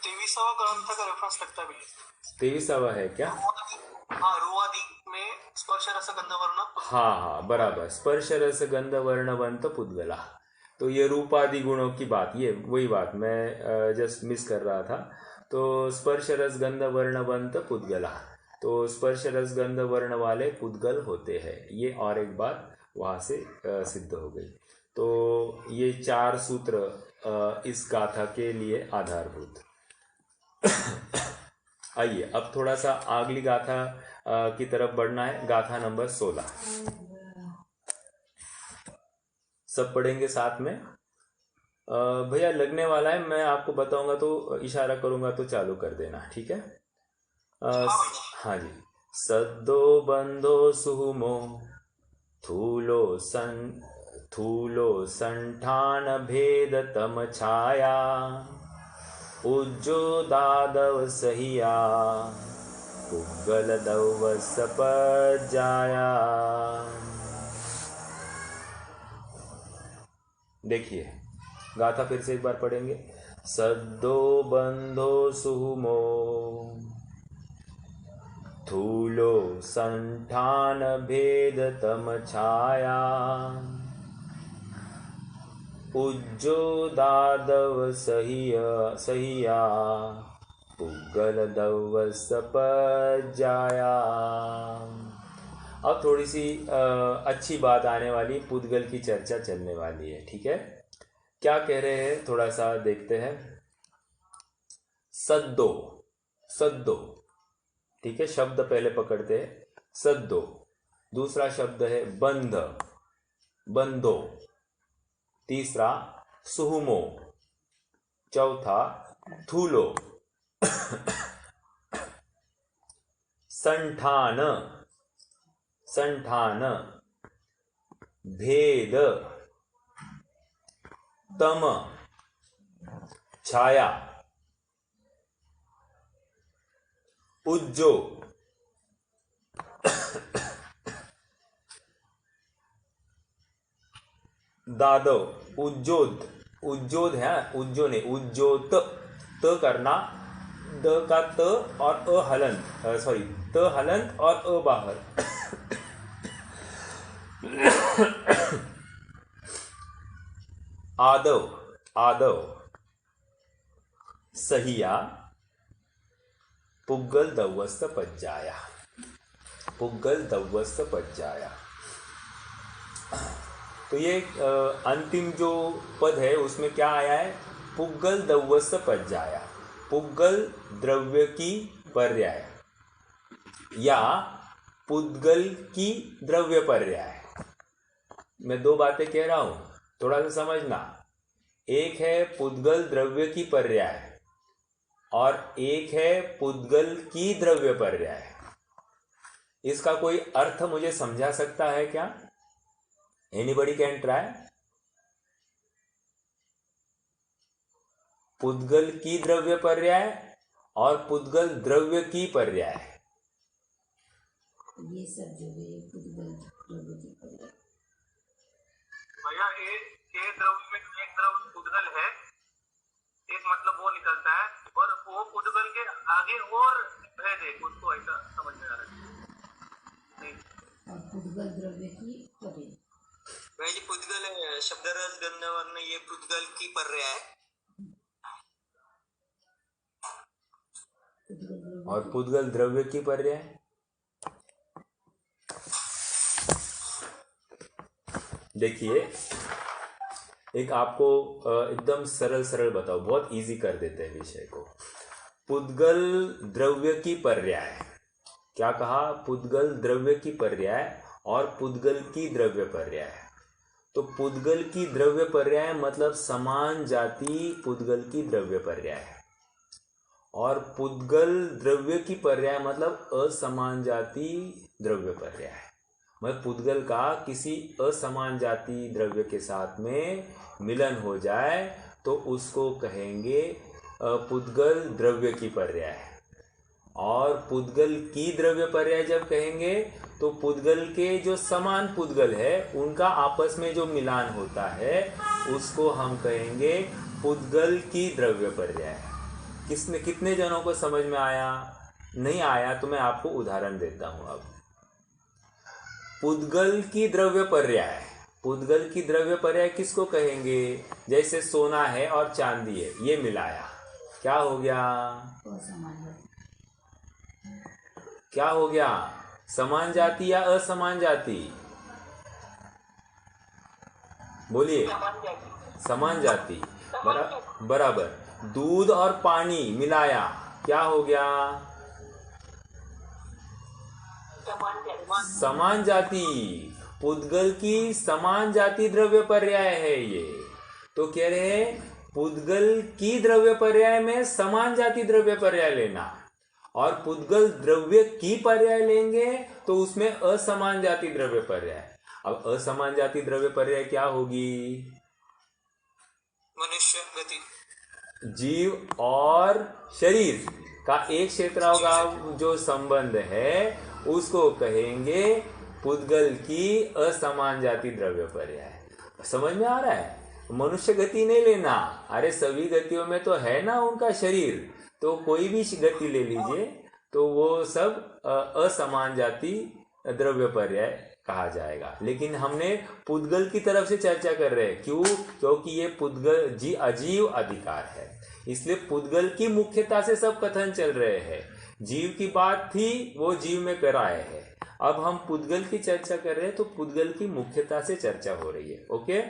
S2: 23वां ग्रंथ का रेफरेंस लगता है भैया।
S1: 23वां है क्या?
S2: हाँ, रुवादी में स्पर्श रस गंध वर्ण।
S1: हाँ बराबर, स्पर्श रस गंध वर्णवंत पुद्गला। तो ये रूपादि गुणों की बात, ये वही बात मैं जस्ट मिस कर रहा था। तो स्पर्श रस गंध वर्णवंत पुद्गला, तो स्पर्श रस गंध वर्ण वाले पुद्गल होते हैं, ये और एक बात वहाँ से सिद्ध हो गई। तो ये 4 सूत्र इस गाथा के लिए आधारभूत। आइए अब थोड़ा सा अगली गाथा की तरफ बढ़ना है। गाथा नंबर 16 सब पढ़ेंगे साथ में। भैया लगने वाला है, मैं आपको बताऊंगा तो इशारा करूंगा तो चालू कर देना, ठीक है? हाँ जी। सद्दो बंधो सुहुमो थूलो संठान भेद तम छाया उज्जो दादव सहिया पुग्गल दव सपजाया। देखिए गाथा फिर से एक बार पढ़ेंगे। सद्दो बंधो सुहुमो थूलो संठान भेद तम छाया उज्जो दादव सहिया पुग्गल दव सपजाया। अब थोड़ी सी अच्छी बात आने वाली, पुद्गल की चर्चा चलने वाली है, ठीक है? क्या कह रहे हैं थोड़ा सा देखते हैं। सद्दो, सद्दो, ठीक है, शब्द पहले पकड़ते हैं। सद्दो, दूसरा शब्द है बंध, बंधो, तीसरा सुहुमो, चौथा थूलो, संठान, संठान, भेद, तम, छाया, उज्जो, दादव, उज्जोत, उज्जोत है, उज्जो नहीं, उज्जोत, त करना, द का त और अ हलंत, सॉरी, त हलंत और अ बाहर। आदव, आदव, सहिया, पुग्गल दव्वस्त पज्जाया, पुग्गल दव्वस्त पज्जाया। तो ये अंतिम जो पद है उसमें क्या आया है? पुग्गल दव्वस्त पज्जाया, पुग्गल द्रव्य की पर्याय या पुद्गल की द्रव्य पर्याय। मैं दो बातें कह रहा हूं, थोड़ा सा समझना। एक है पुद्गल द्रव्य की पर्याय और एक है पुद्गल की द्रव्य पर्याय। इसका कोई अर्थ मुझे समझा सकता है क्या? Anybody can try. पुद्गल की द्रव्य पर्याय और पुद्गल द्रव्य की पर्याय।
S4: ये सब जो है पुद्गल द्रव्य की पर्याय।
S2: भैया एक द्रव्य में एक द्रव्य पुद्गल है, एक मतलब वो निकलता है और वो पुद्गल के आगे और भेद है, उसको ऐसा समझ में आ रहा है।
S4: और पुद्गल द्रव्य की पर्याय।
S2: भाई जी पुद्गल शब्द रस गंध वर्ण, ये पुद्गल की पर्याय है।
S1: और पुद्गल द्रव्य की पर्याय। देखिए, एक आपको एकदम सरल सरल बताओ, बहुत इजी कर देते हैं विषय को। पुद्गल द्रव्य की पर्याय, क्या कहा? पुद्गल द्रव्य की पर्याय और पुद्गल की द्रव्य पर्याय। तो पुद्गल की द्रव्य पर्याय मतलब समान जाति पुद्गल की द्रव्य पर्याय, और पुद्गल द्रव्य की पर्याय मतलब असमान जाति द्रव्य पर्याय। मतलब पुद्गल का किसी असमान जाति द्रव्य के साथ में मिलन हो जाए तो उसको कहेंगे पुद्गल द्रव्य की पर्याय। और पुद्गल की द्रव्य पर्याय जब कहेंगे तो पुद्गल के जो समान पुद्गल है उनका आपस में जो मिलान होता है उसको हम कहेंगे पुद्गल की द्रव्य पर्याय। कितने जनों को समझ में आया? नहीं आया तो मैं आपको उदाहरण देता हूं। अब पुद्गल की द्रव्य पर्याय, पुद्गल की द्रव्य पर्याय किसको कहेंगे? जैसे सोना है और चांदी है, ये मिलाया, क्या हो गया? क्या हो गया? समान जाति या असमान जाति? बोलिए। समान जाति। बराबर। दूध और पानी मिलाया, क्या हो गया? समान जाति। पुद्गल की समान जाति द्रव्य पर्याय है ये। तो कह रहे हैं पुद्गल की द्रव्य पर्याय में समान जाति द्रव्य पर्याय लेना, और पुद्गल द्रव्य की पर्याय लेंगे तो उसमें असमान जाति द्रव्य पर्याय। अब असमान जाति द्रव्य पर्याय क्या होगी?
S2: मनुष्य गति,
S1: जीव और शरीर का एक क्षेत्रावगाह जो संबंध है उसको कहेंगे पुद्गल की असमान जाति द्रव्य पर्याय। समझ में आ रहा है? मनुष्य गति नहीं लेना, अरे सभी गतियों में तो है ना उनका शरीर, तो कोई भी गति ले लीजिए तो वो सब असमान जाति द्रव्य पर्याय कहा जाएगा। लेकिन हमने पुद्गल की तरफ से चर्चा कर रहे हैं, क्यों? क्योंकि ये पुद्गल अजीव अधिकार है, इसलिए पुद्गल की मुख्यता से सब कथन चल रहे हैं। जीव की बात थी, वो जीव में कराए है। अब हम पुद्गल की चर्चा कर रहे हैं तो पुद्गल की मुख्यता से चर्चा हो रही है। ओके,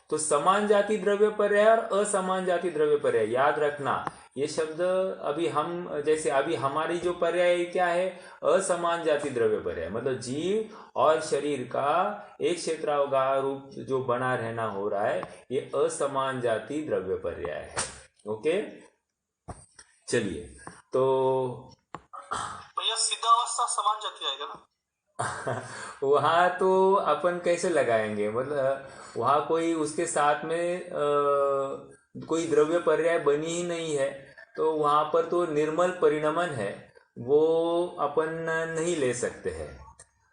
S1: तो समान जाति द्रव्य पर्याय और असमान जाति द्रव्य पर्याय याद रखना। ये शब्द अभी हम, जैसे अभी हमारी जो पर्याय क्या है? असमान जाति द्रव्य पर्याय, मतलब जीव और शरीर का एक क्षेत्रावगाह रूप जो बना रहना हो रहा है, ये असमान जाति द्रव्य पर्याय है। ओके, चलिए, तो
S2: भैया सिद्धावस्था समान जाति आएगा ना?
S1: वहाँ तो अपन कैसे लगाएंगे, मतलब वहाँ कोई उसके साथ में कोई द्रव्य पर्याय बनी ही नहीं है, तो वहाँ पर तो निर्मल परिणमन है, वो अपन नहीं ले सकते हैं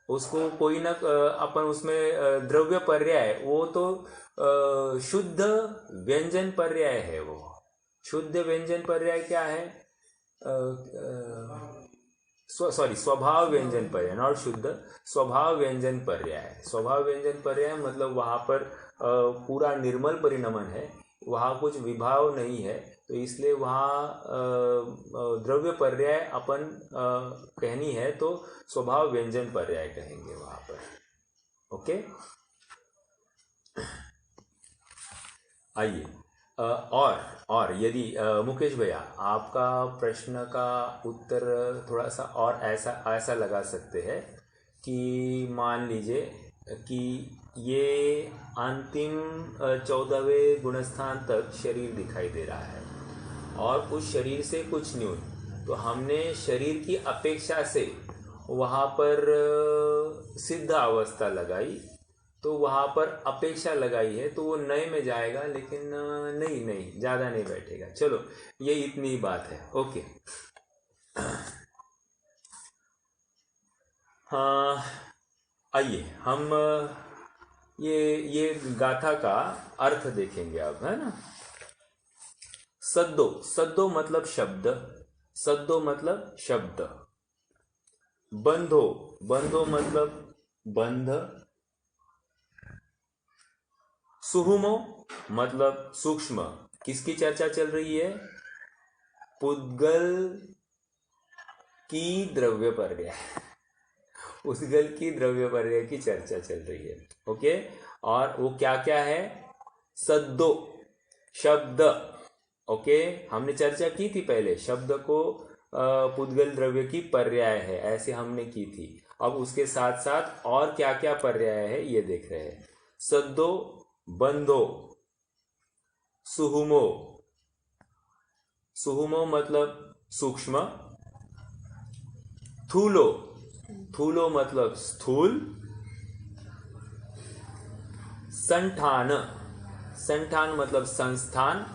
S1: उसको। कोई ना अपन उसमें द्रव्य पर्याय, वो तो शुद्ध व्यंजन पर्याय है। वो शुद्ध व्यंजन पर्याय क्या है? स्वभाव व्यंजन पर्याय, नॉट शुद्ध, स्वभाव व्यंजन पर्याय। स्वभाव व्यंजन पर्याय मतलब वहाँ पर पूरा निर्मल परिणमन है, वहाँ कुछ विभाव नहीं है, तो इसलिए वहाँ द्रव्य पर्याय अपन कहनी है तो स्वभाव व्यंजन पर्याय कहेंगे वहाँ पर। ओके, आइए। और यदि मुकेश भैया आपका प्रश्न का उत्तर थोड़ा सा और ऐसा लगा सकते हैं कि मान लीजिए कि ये अंतिम 14वें गुणस्थान तक शरीर दिखाई दे रहा है और उस शरीर से कुछ न्यून, तो हमने शरीर की अपेक्षा से वहाँ पर सिद्ध अवस्था लगाई, तो वहाँ पर अपेक्षा लगाई है, तो वो नए में जाएगा, लेकिन नहीं ज़्यादा नहीं बैठेगा। चलो ये इतनी ही बात है। ओके, हाँ आइए हम ये गाथा का अर्थ देखेंगे अब, है ना। सद्दो मतलब शब्द, सद्दो मतलब शब्द। बंधो मतलब बंध। सुहुमो मतलब सूक्ष्म। किसकी चर्चा चल रही है? पुद्गल की द्रव्य पर्याय, उद्गल की द्रव्य पर्याय की चर्चा चल रही है। ओके, और वो क्या क्या है? सद्दो शब्द। ओके, हमने चर्चा की थी पहले, शब्द को पुद्गल द्रव्य की पर्याय है, ऐसे हमने की थी। अब उसके साथ साथ और क्या क्या पर्याय है ये देख रहे हैं। सद्दो, बंधो, सुहुमो। सुहुमो मतलब सूक्ष्म। थूलो मतलब स्थूल। संठान मतलब संस्थान।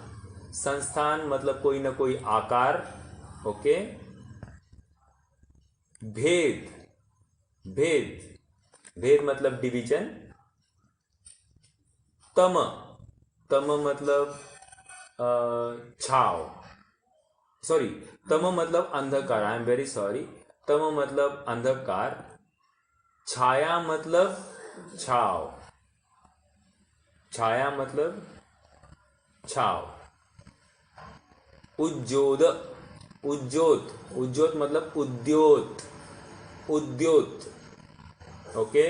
S1: संस्थान मतलब कोई ना कोई आकार। ओके, भेद मतलब डिवीजन। तम मतलब छाव, सॉरी, तम मतलब अंधकार, आई एम वेरी सॉरी। तम मतलब अंधकार। छाया मतलब छाव, छाया मतलब छाव। उज्जोत मतलब उद्योत। ओके,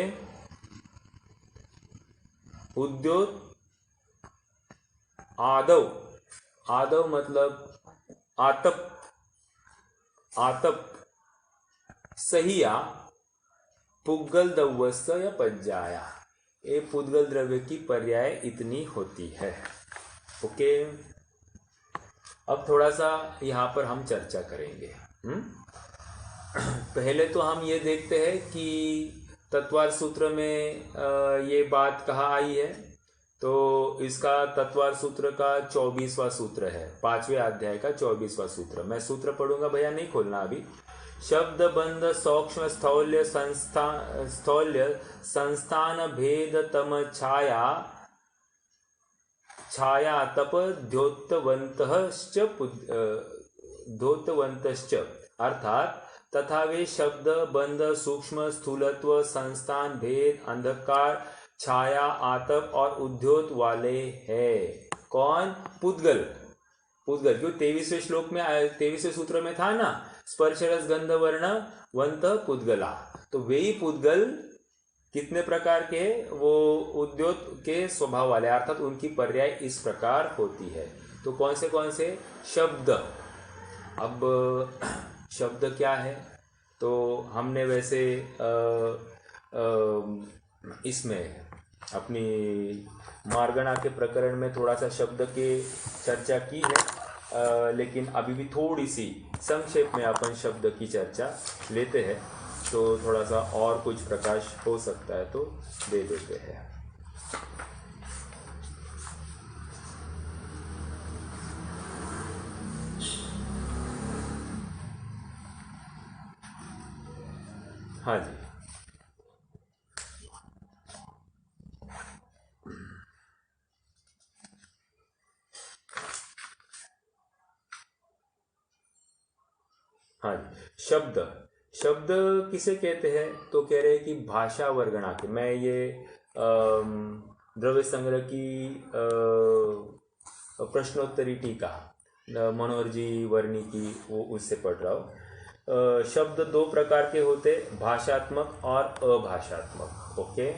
S1: उद्योत। आदव मतलब आतप। सहिया पुद्गल दव्वस्त या पज्जाया, ये पुद्गल द्रव्य की पर्याय इतनी होती है। ओके, अब थोड़ा सा यहाँ पर हम चर्चा करेंगे। पहले तो हम ये देखते हैं कि तत्वार सूत्र में ये बात कहाँ आई है। तो इसका तत्वार सूत्र का 24वां सूत्र है, 5वें अध्याय का 24वां सूत्र। मैं सूत्र पढ़ूंगा भैया, नहीं खोलना अभी। शब्द बंध सूक्ष्म स्थौल्य संस्थान भेद तम छाया तप द्योतवंतश्च, अर्थात तथा वे शब्द बंध सूक्ष्म स्थूलत्व संस्थान भेद अंधकार छाया आतप और उद्योत वाले हैं। कौन? पुद्गल। क्यों 23वें श्लोक में 23वें सूत्र में था ना, स्पर्श रस गंध वर्ण वंत पुद्गला। तो वे ही पुद्गल कितने प्रकार के? वो उद्योत के स्वभाव वाले, अर्थात उनकी पर्याय इस प्रकार होती है। तो कौन से शब्द। अब शब्द क्या है? तो हमने वैसे इसमें अपनी मार्गणा के प्रकरण में थोड़ा सा शब्द की चर्चा की है, लेकिन अभी भी थोड़ी सी संक्षेप में अपन शब्द की चर्चा लेते हैं। तो थोड़ा सा और कुछ प्रकाश हो सकता है तो दे देते हैं। हाँ जी, हाँ जी। शब्द शब्द किसे कहते हैं? तो कह रहे हैं कि भाषा वर्गणा के, मैं ये द्रव्य संग्रह की प्रश्नोत्तरी टीका मनोहर जी वर्णी की वो उससे पढ़ रहा हूँ। शब्द दो प्रकार के होते, भाषात्मक और अभाषात्मक। ओके,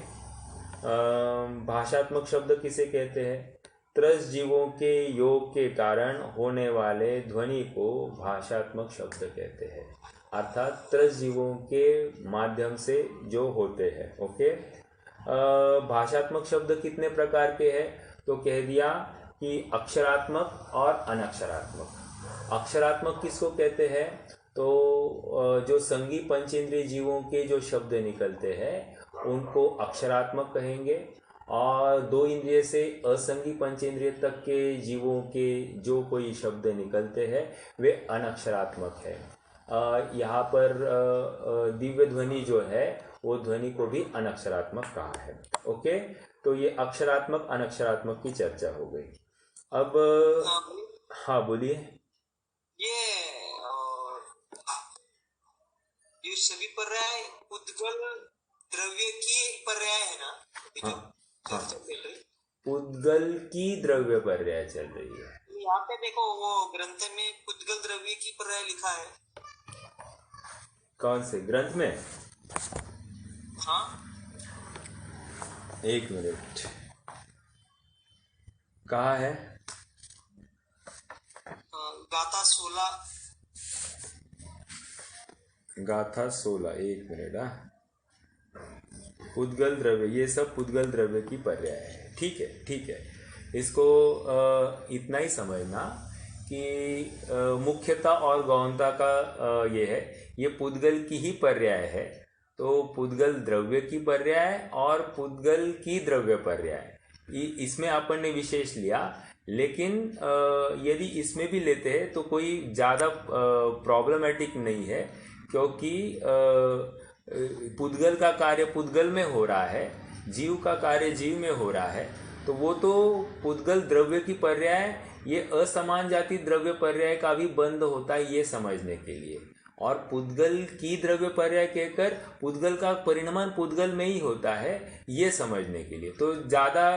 S1: भाषात्मक शब्द किसे कहते हैं? त्रस जीवों के योग के कारण होने वाले ध्वनि को भाषात्मक शब्द कहते हैं, अर्थात त्रस जीवों के माध्यम से जो होते हैं। ओके, भाषात्मक शब्द कितने प्रकार के हैं? तो कह दिया कि अक्षरात्मक और अनक्षरात्मक। अक्षरात्मक किसको कहते हैं? तो जो संगी पंचेंद्रिय जीवों के जो शब्द निकलते हैं उनको अक्षरात्मक कहेंगे, और दो इंद्रिय से असंगी पंचेंद्रिय तक के जीवों के जो कोई शब्द निकलते हैं वे अनक्षरात्मक है। यहाँ पर दिव्य ध्वनि जो है वो ध्वनि को भी अनक्षरात्मक कहा है। ओके, तो ये अक्षरात्मक अनक्षरात्मक की चर्चा हो गई। अब हाँ बोलिए।
S3: ये सभी पर्याय उद्गल द्रव्य की पर्याय है ना?
S1: हाँ, पुद्गल की द्रव्य पर्याय चल रही है।
S3: यहाँ पे देखो वो ग्रंथ में पुद्गल द्रव्य की पर्याय लिखा है।
S1: कौन से ग्रंथ में?
S3: हाँ,
S1: एक मिनट, कहाँ है?
S3: गाथा 16।
S1: गाथा 16, एक मिनट। पुद्गल द्रव्य, ये सब पुद्गल द्रव्य की पर्याय है। ठीक है, ठीक है, इसको इतना ही समझना कि मुख्यता और गौणता का ये है, ये पुद्गल की ही पर्याय है। तो पुद्गल द्रव्य की पर्याय और पुद्गल की द्रव्य पर्याय, इसमें अपन ने विशेष लिया, लेकिन यदि इसमें भी लेते हैं तो कोई ज़्यादा प्रॉब्लमेटिक नहीं है, क्योंकि पुद्गल का कार्य पुद्गल में हो रहा है, जीव का कार्य जीव में हो रहा है, तो वो तो पुद्गल द्रव्य की पर्याय ये असमान जाति द्रव्य पर्याय का भी बंद होता है, ये समझने के लिए। और पुद्गल की द्रव्य पर्याय कहकर पुद्गल का परिणमन पुद्गल में ही होता है, ये समझने के लिए। तो ज़्यादा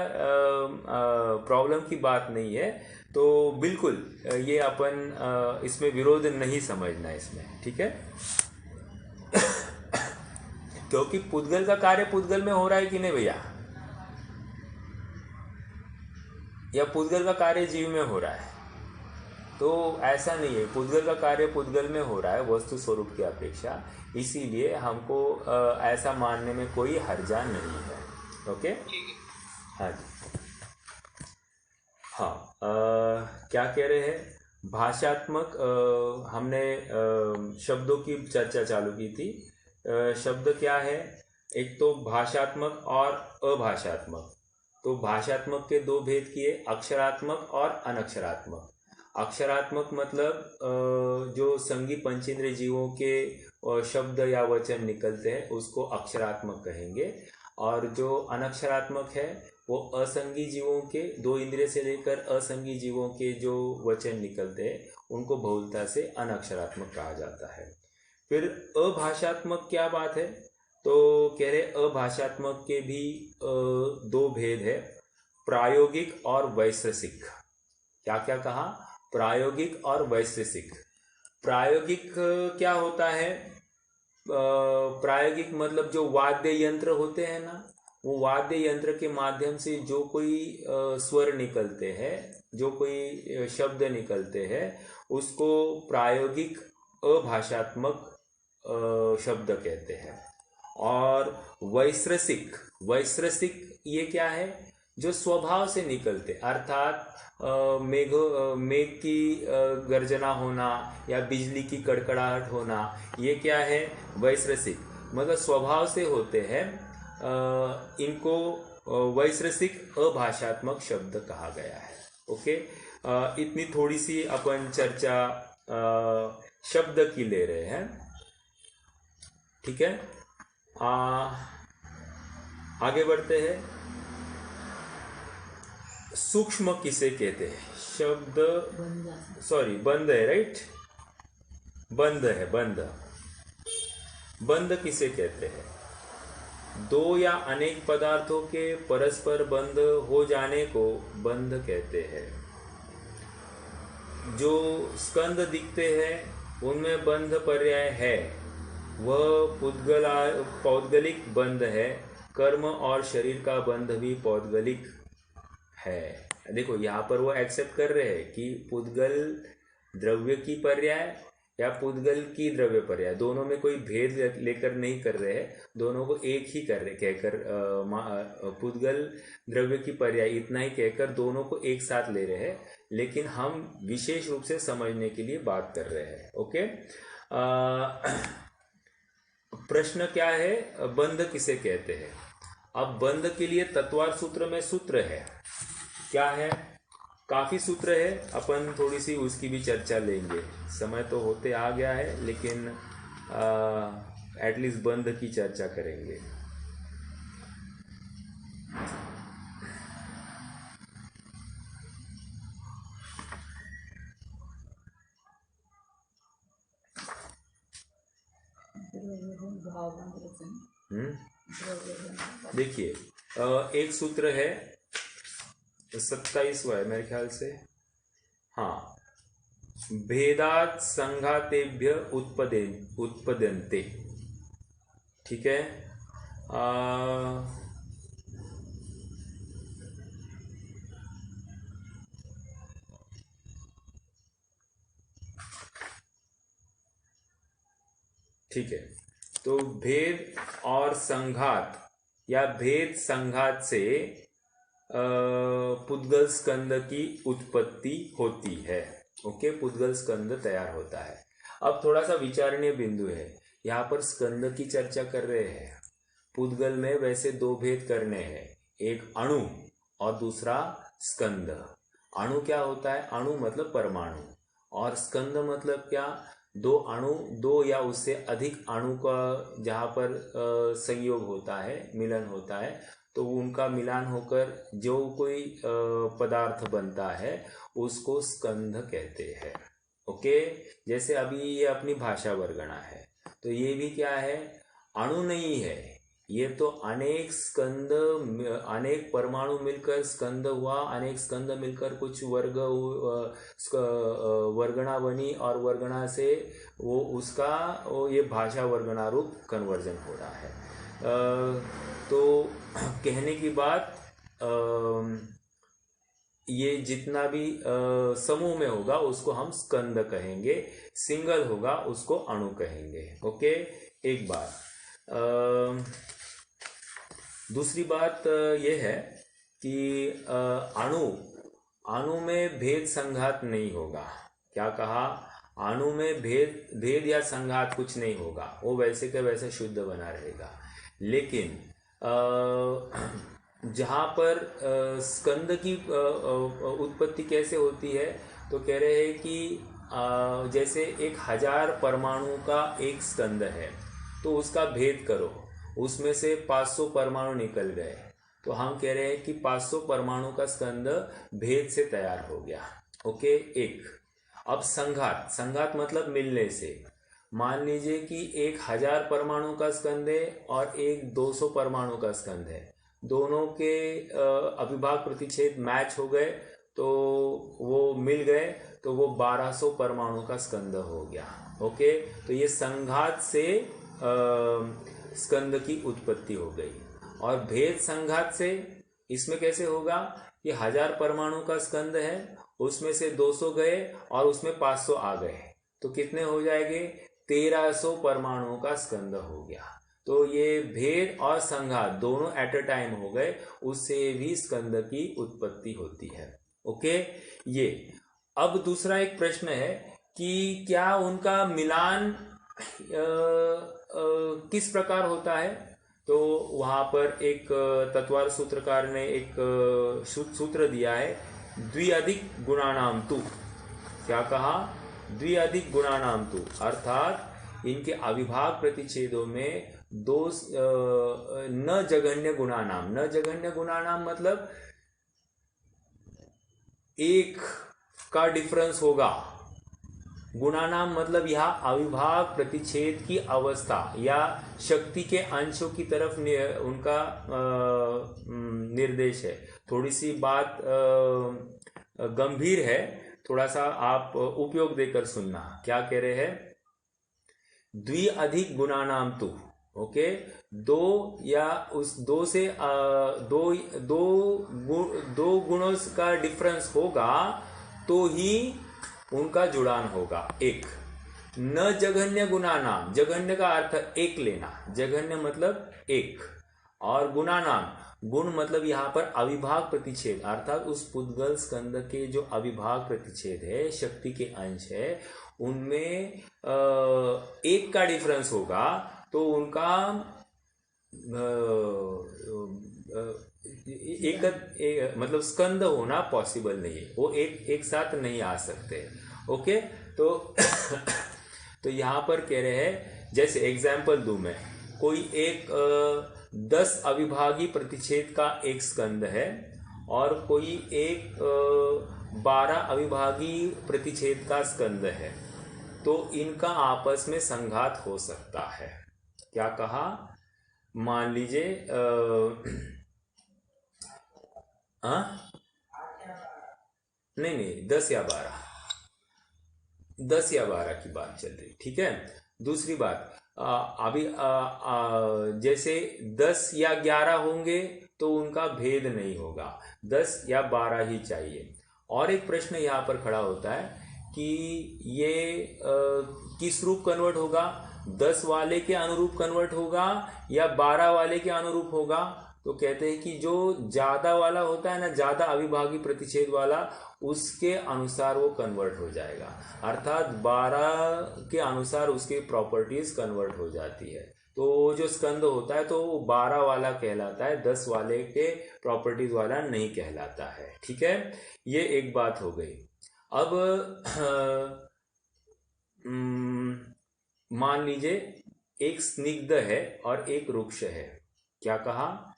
S1: प्रॉब्लम की बात नहीं है, तो बिल्कुल ये अपन इसमें विरोध नहीं समझना इसमें, ठीक है। क्योंकि पुद्गल का कार्य पुद्गल में हो रहा है कि नहीं भैया, या पुद्गल का कार्य जीव में हो रहा है? तो ऐसा नहीं है, पुद्गल का कार्य पुद्गल में हो रहा है वस्तु स्वरूप की अपेक्षा, इसीलिए हमको ऐसा मानने में कोई हर्जा नहीं है। ओके, हाँ जी, हाँ। क्या कह रहे हैं? भाषात्मक, हमने शब्दों की चर्चा चालू की थी। शब्द क्या है? एक तो भाषात्मक और अभाषात्मक। तो भाषात्मक के दो भेद किए, अक्षरात्मक और अनक्षरात्मक। अक्षरात्मक मतलब जो संगी पंचेंद्रिय जीवों के शब्द या वचन निकलते हैं उसको अक्षरात्मक कहेंगे, और जो अनक्षरात्मक है वो असंगी जीवों के, दो इंद्रिय से लेकर असंगी जीवों के जो वचन निकलते हैं उनको बहुलता से अनक्षरात्मक कहा जाता है। फिर अभाषात्मक क्या बात है? तो कह रहे अभाषात्मक के भी दो भेद है, प्रायोगिक और वैश्रसिक। क्या क्या कहा? प्रायोगिक और वैश्रसिक। प्रायोगिक क्या होता है? प्रायोगिक मतलब जो वाद्य यंत्र होते हैं ना, वो वाद्य यंत्र के माध्यम से जो कोई स्वर निकलते हैं, जो कोई शब्द निकलते हैं, उसको प्रायोगिक अभाषात्मक शब्द कहते हैं। और वैश्रसिक, वैश्रसिक ये क्या है? जो स्वभाव से निकलते, अर्थात मेघ की गर्जना होना या बिजली की कड़कड़ाहट होना, ये क्या है? वैश्रसिक। मतलब स्वभाव से होते हैं, इनको वैश्रसिक अभाषात्मक शब्द कहा गया है। ओके, इतनी थोड़ी सी अपन चर्चा शब्द की ले रहे हैं, ठीक है। आगे बढ़ते हैं। सूक्ष्म किसे कहते हैं? शब्द सॉरी बंद है, राइट, बंद है, बंद। बंद किसे कहते हैं? दो या अनेक पदार्थों के परस्पर बंद हो जाने को बंध कहते हैं। जो स्कंद दिखते हैं उनमें बंध पर्याय है, वह पौद्गलिक बंध है। कर्म और शरीर का बंध भी पौद्गलिक है। देखो यहाँ पर वो एक्सेप्ट कर रहे हैं कि पुद्गल द्रव्य की पर्याय या पुद्गल की द्रव्य पर्याय, दोनों में कोई भेद लेकर नहीं कर रहे हैं, दोनों को एक ही कर रहे कहकर पुद्गल द्रव्य की पर्याय इतना ही कहकर दोनों को एक साथ ले रहे हैं, लेकिन हम विशेष रूप से समझने के लिए बात कर रहे हैं। ओके, प्रश्न क्या है? बंध किसे कहते हैं? अब बंध के लिए तत्वार सूत्र में सूत्र है, क्या है? काफी सूत्र है, अपन थोड़ी सी उसकी भी चर्चा लेंगे। समय तो होते आ गया है, लेकिन एटलीस्ट बंध की चर्चा करेंगे। देखिए, एक सूत्र है 27वां है मेरे ख्याल से, हाँ, भेदात संघातेभ्य उत्पद्यन्ते, ठीक है। ठीक है, तो भेद और संघात या भेद संघात से पुद्गल स्कंद की उत्पत्ति होती है। ओके, पुद्गल स्कंद तैयार होता है। अब थोड़ा सा विचारणीय बिंदु है, यहाँ पर स्कंद की चर्चा कर रहे हैं। पुद्गल में वैसे दो भेद करने हैं, एक अणु और दूसरा स्कंद। अणु क्या होता है? अणु मतलब परमाणु, और स्कंद मतलब क्या? दो अणु, दो या उससे अधिक अणु का जहाँ पर संयोग होता है, मिलन होता है, तो उनका मिलान होकर जो कोई पदार्थ बनता है उसको स्कंध कहते हैं। ओके, जैसे अभी ये अपनी भाषा वर्गणा है, तो ये भी क्या है? अणु नहीं है, ये तो अनेक स्कंद, अनेक परमाणु मिलकर स्कंद हुआ, अनेक स्कंद मिलकर कुछ वर्गणा बनी, और वर्गणा से वो उसका ये भाषा वर्गणा रूप कन्वर्जन हो रहा है। तो कहने की बात, ये जितना भी समूह में होगा उसको हम स्कंद कहेंगे, सिंगल होगा उसको अणु कहेंगे। ओके, एक बात। दूसरी बात ये है कि अणु में भेद संघात नहीं होगा। क्या कहा? अणु में भेद या संघात कुछ नहीं होगा, वो वैसे का वैसा शुद्ध बना रहेगा। लेकिन जहाँ पर स्कंद की उत्पत्ति कैसे होती है, तो कह रहे हैं कि जैसे 1000 परमाणु का एक स्कंद है, तो उसका भेद करो, उसमें से 500 परमाणु निकल गए, तो हम कह रहे हैं कि 500 परमाणु का स्कंद भेद से तैयार हो गया। ओके, एक। अब संघात मतलब मिलने से, मान लीजिए कि 1000 परमाणु का स्कंद है और एक 200 परमाणु का स्कंद है, दोनों के अविभाग प्रतिच्छेद मैच हो गए, तो वो मिल गए, तो वो 1200 परमाणु का स्कंद हो गया। ओके, तो ये संघात से स्कंद की उत्पत्ति हो गई। और भेद संघात से इसमें कैसे होगा कि 1000 परमाणु का स्कंद है, उसमें से 200 गए और उसमें 500 आ गए, तो कितने हो जाएंगे? 1300 परमाणुओं का स्कंद हो गया। तो ये भेद और संघात दोनों एट अ टाइम हो गए, उससे भी स्कंद की उत्पत्ति होती है। ओके, ये। अब दूसरा एक प्रश्न है कि क्या उनका मिलान किस प्रकार होता है, तो वहां पर एक तत्वार सूत्रकार ने एक सूत्र दिया है, द्विअधिक गुणानाम तु। क्या कहा? द्विअधिक गुणानाम तु, अर्थात इनके अविभाग प्रतिच्छेदों में दो न जघन्य गुणानाम। न जघन्य गुणानाम मतलब एक का डिफरेंस होगा। गुणानाम मतलब यह अविभाग प्रतिच्छेद की अवस्था या शक्ति के अंशों की तरफ उनका निर्देश है। थोड़ी सी बात गंभीर है, थोड़ा सा आप उपयोग देकर सुनना। क्या कह रहे हैं? द्विअधिक गुणानाम तु, ओके, दो या उस दो से दो गुणों का डिफरेंस होगा तो ही उनका जुड़ान होगा। एक न जघन्य गुणानाम, जघन्य का अर्थ एक लेना, जघन्य मतलब एक, और गुणानाम, गुण मतलब यहां पर अविभाग प्रतिच्छेद, अर्थात उस पुद्गल स्कंद के जो अविभाग प्रतिच्छेद है, शक्ति के अंश है, उनमें एक का डिफरेंस होगा तो उनका मतलब स्कंद होना पॉसिबल नहीं है, वो एक साथ नहीं आ सकते। ओके, तो यहां पर कह रहे हैं, जैसे एग्जाम्पल दूं मैं, कोई एक 10 अविभागी प्रतिच्छेद का एक स्कंद है और कोई एक 12 अविभागी प्रतिच्छेद का स्कंद है, तो इनका आपस में संघात हो सकता है। क्या कहा? मान लीजिए नहीं 10 या 12 की बात चल रही, ठीक है। दूसरी बात, अभी जैसे 10 या 11 होंगे तो उनका भेद नहीं होगा, 10 या 12 ही चाहिए। और एक प्रश्न यहाँ पर खड़ा होता है कि ये किस रूप कन्वर्ट होगा, 10 वाले के अनुरूप कन्वर्ट होगा या 12 वाले के अनुरूप होगा? तो कहते हैं कि जो ज्यादा वाला होता है ना, ज्यादा अविभागी प्रतिच्छेद वाला, उसके अनुसार वो कन्वर्ट हो जाएगा, अर्थात 12 के अनुसार उसकी प्रॉपर्टीज कन्वर्ट हो जाती है। तो जो स्कंद होता है तो वो 12 वाला कहलाता है, 10 वाले के प्रॉपर्टीज वाला नहीं कहलाता है, ठीक है। ये एक बात हो गई। अब मान लीजिए एक स्निग्ध है और एक रुक्ष है। क्या कहा?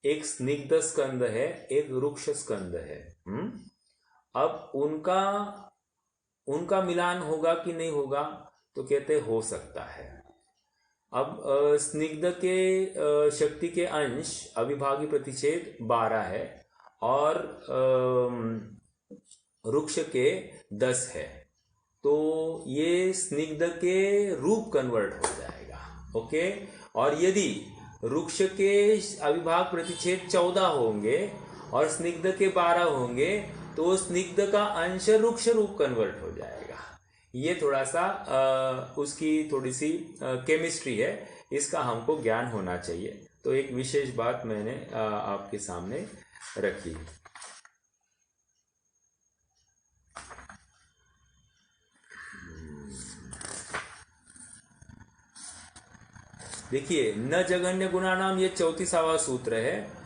S1: एक स्निग्ध स्कंद है, एक रुक्ष स्कंद है। अब उनका मिलान होगा कि नहीं होगा? तो कहते हो सकता है। अब स्निग्ध के शक्ति के अंश अविभागी प्रतिच्छेद 12 है और रुक्ष के 10 है, तो ये स्निग्ध के रूप कन्वर्ट हो जाएगा, ओके। और यदि रुक्ष के अविभाग प्रतिच्छेद 14 होंगे और स्निग्ध के 12 होंगे तो स्निग्ध का अंश रुक्ष रूप कन्वर्ट हो जाएगा। ये थोड़ा सा उसकी थोड़ी सी केमिस्ट्री है, इसका हमको ज्ञान होना चाहिए। तो एक विशेष बात मैंने आपके सामने रखी। देखिए, न जघन्य गुणानाम, ये 34वां सूत्र है।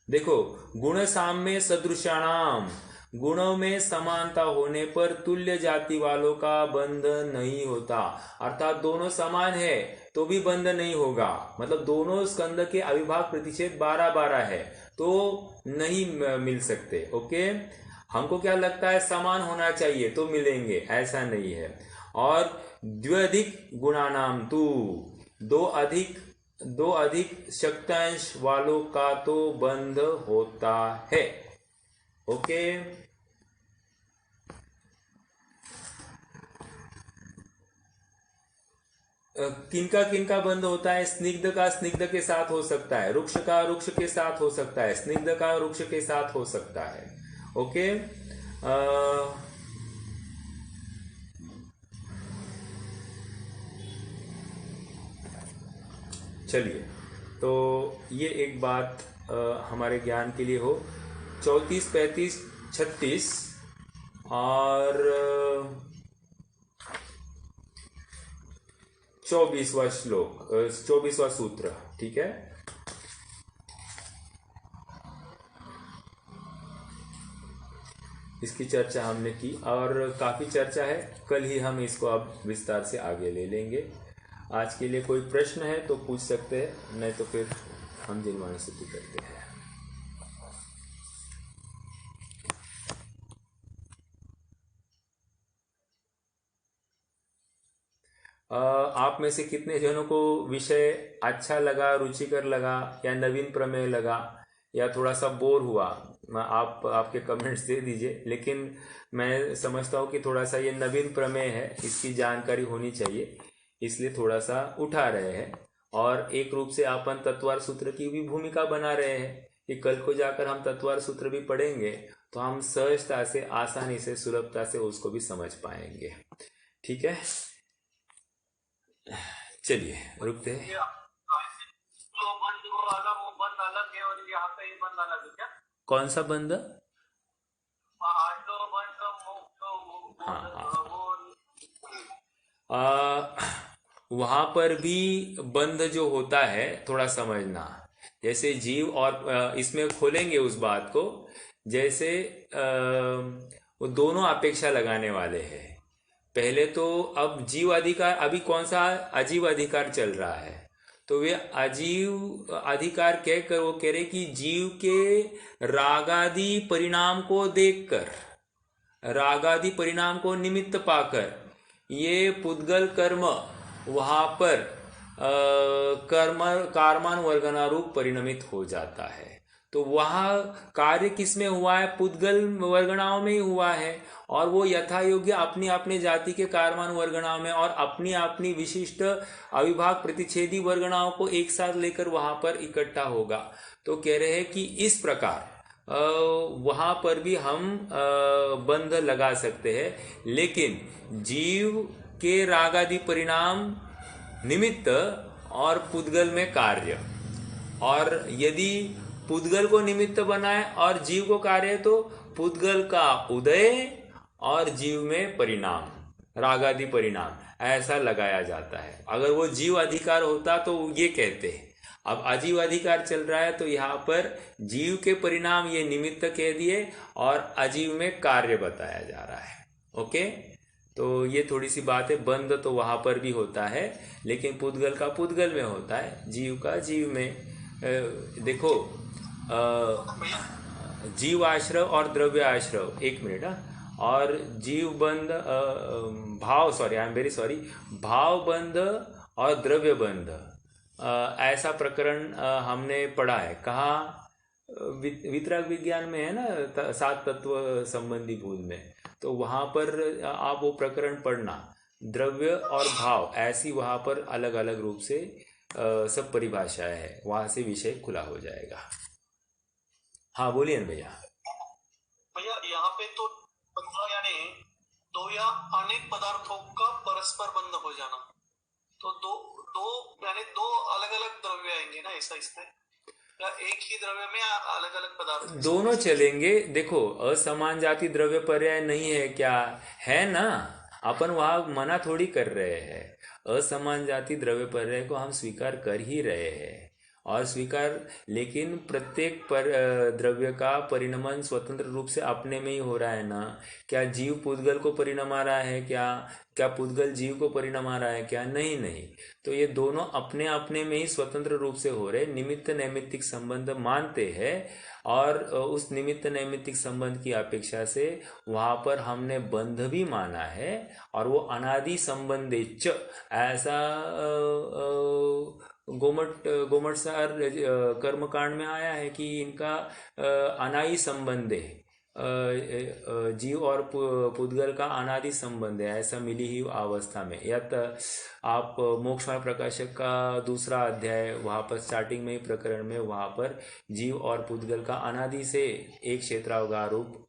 S1: देखो, गुण साम्य सदृशाणाम, गुणों में समानता होने पर तुल्य जाति वालों का बंध नहीं होता, अर्थात दोनों समान है तो भी बंध नहीं होगा। मतलब दोनों स्कंद के अविभाग प्रतिच्छेद 12-12 है तो नहीं मिल सकते, ओके। हमको क्या लगता है, समान होना चाहिए तो मिलेंगे, ऐसा नहीं है। और द्व्यधिक गुणानाम तु, दो अधिक शक्तांश वालों का तो बंध होता है, ओके। किनका बंध होता है? स्निग्ध का स्निग्ध के साथ हो सकता है, रुक्ष का रुक्ष के साथ हो सकता है, स्निग्ध का रुक्ष के साथ हो सकता है, ओके। चलिए, तो ये एक बात हमारे ज्ञान के लिए हो। 34, 35, 36 और 24वां श्लोक, 24वां सूत्र, ठीक है। इसकी चर्चा हमने की और काफ़ी चर्चा है, कल ही हम इसको अब विस्तार से आगे ले लेंगे। आज के लिए कोई प्रश्न है तो पूछ सकते हैं, नहीं तो फिर हम जिनवाणी स्तुति करते हैं। आप में से कितने जनों को विषय अच्छा लगा, रुचिकर लगा, या नवीन प्रमेय लगा, या थोड़ा सा बोर हुआ? आप आपके कमेंट्स दे दीजिए। लेकिन मैं समझता हूँ कि थोड़ा सा ये नवीन प्रमेय है, इसकी जानकारी होनी चाहिए, इसलिए थोड़ा सा उठा रहे हैं। और एक रूप से अपन तत्वार सूत्र की भी भूमिका बना रहे हैं कि कल को जाकर हम तत्वार सूत्र भी पढ़ेंगे तो हम सहजता से, आसानी से, सुलभता से उसको भी समझ पाएंगे। ठीक है, चलिए रुकते हैं।
S2: तो बंद वो वाला, वो बंद अलग है और यहाँ पे ये बंद अलग है क्या?
S1: कौन सा बंद?
S2: आज तो बंद तो
S1: हाँ,
S2: वो
S1: वहाँ पर भी बंध जो होता है थोड़ा समझना। जैसे जीव और इसमें खोलेंगे उस बात को, जैसे वो दोनों अपेक्षा लगाने वाले हैं। पहले तो अब जीव अधिकार, अभी कौन सा अजीव अधिकार चल रहा है, तो वे अजीव अधिकार कहकर वो कह रहे कि जीव के रागादि परिणाम को देखकर, रागादि परिणाम को निमित्त पाकर ये पुद्गल कर्म वहाँ पर कार्मान वर्गनारूप परिणमित हो जाता है। तो वहाँ कार्य किसमें हुआ है? पुद्गल वर्गणाओं में ही हुआ है, और वो यथा योग्य अपनी अपनी जाति के कार्मान वर्गणाओं में और अपनी अपनी विशिष्ट अविभाग प्रतिच्छेदी वर्गणाओं को एक साथ लेकर वहाँ पर इकट्ठा होगा। तो कह रहे हैं कि इस प्रकार वहाँ पर भी हम बंध लगा सकते हैं, लेकिन जीव के रागादि परिणाम निमित्त और पुद्गल में कार्य, और यदि पुद्गल को निमित्त बनाए और जीव को कार्य, तो पुद्गल का उदय और जीव में परिणाम, रागादि परिणाम, ऐसा लगाया जाता है। अगर वो जीव अधिकार होता तो ये कहते हैं। अब अजीव अधिकार चल रहा है तो यहाँ पर जीव के परिणाम ये निमित्त कह दिए और अजीव में कार्य बताया जा रहा है। ओके, तो ये थोड़ी सी बात है। बंध तो वहाँ पर भी होता है, लेकिन पुद्गल का पुद्गल में होता है, जीव का जीव में। देखो, जीव आश्रव और द्रव्य आश्रव, एक मिनट, और जीव बंध, भाव, sorry, I am very sorry, भाव बंध और द्रव्य बंध, ऐसा प्रकरण हमने पढ़ा है। कहाँ? वितरक विज्ञान में है ना, 7 तत्व संबंधी भूल में। तो वहाँ पर आप वो प्रकरण पढ़ना, द्रव्य और भाव, ऐसी वहाँ पर अलग अलग रूप से सब परिभाषाएं है, वहाँ से विषय खुला हो जाएगा। हाँ बोलिए ना भैया।
S2: भैया यहाँ पे तो बंध यानी दो या अनेक पदार्थों का परस्पर बंध हो जाना, तो दो यानी दो अलग अलग द्रव्य आएंगे ना, ऐसा इसमें, या एक ही द्रव्य में अलग अलग पदार्थ
S1: दोनों चलेंगे। देखो, असमान जाति द्रव्य पर्याय नहीं है क्या? है ना, अपन वहाँ मना थोड़ी कर रहे हैं। असमान जाति द्रव्य पर्याय को हम स्वीकार कर ही रहे हैं, और स्वीकार, लेकिन प्रत्येक द्रव्य का परिणमन स्वतंत्र रूप से अपने में ही हो रहा है ना। क्या जीव पुद्गल को परिणमा रहा है? क्या पुद्गल जीव को परिणमा रहा है? क्या नहीं। तो ये दोनों अपने अपने में ही स्वतंत्र रूप से हो रहे, निमित्त नैमित्तिक संबंध मानते हैं, और उस निमित्त नैमित्तिक संबंध की अपेक्षा से वहाँ पर हमने बंध भी माना है, और वो अनादि संबंधेच, ऐसा गोमट सार कर्मकांड में आया है कि इनका अनादि संबंध है, जीव और पुद्गल का अनादि संबंध है, ऐसा मिली ही अवस्था में। या आप मोक्षमार्ग प्रकाशक का 2रा अध्याय, वहाँ पर स्टार्टिंग में ही प्रकरण में वहाँ पर जीव और पुद्गल का अनादि से एक क्षेत्रावगाह रूप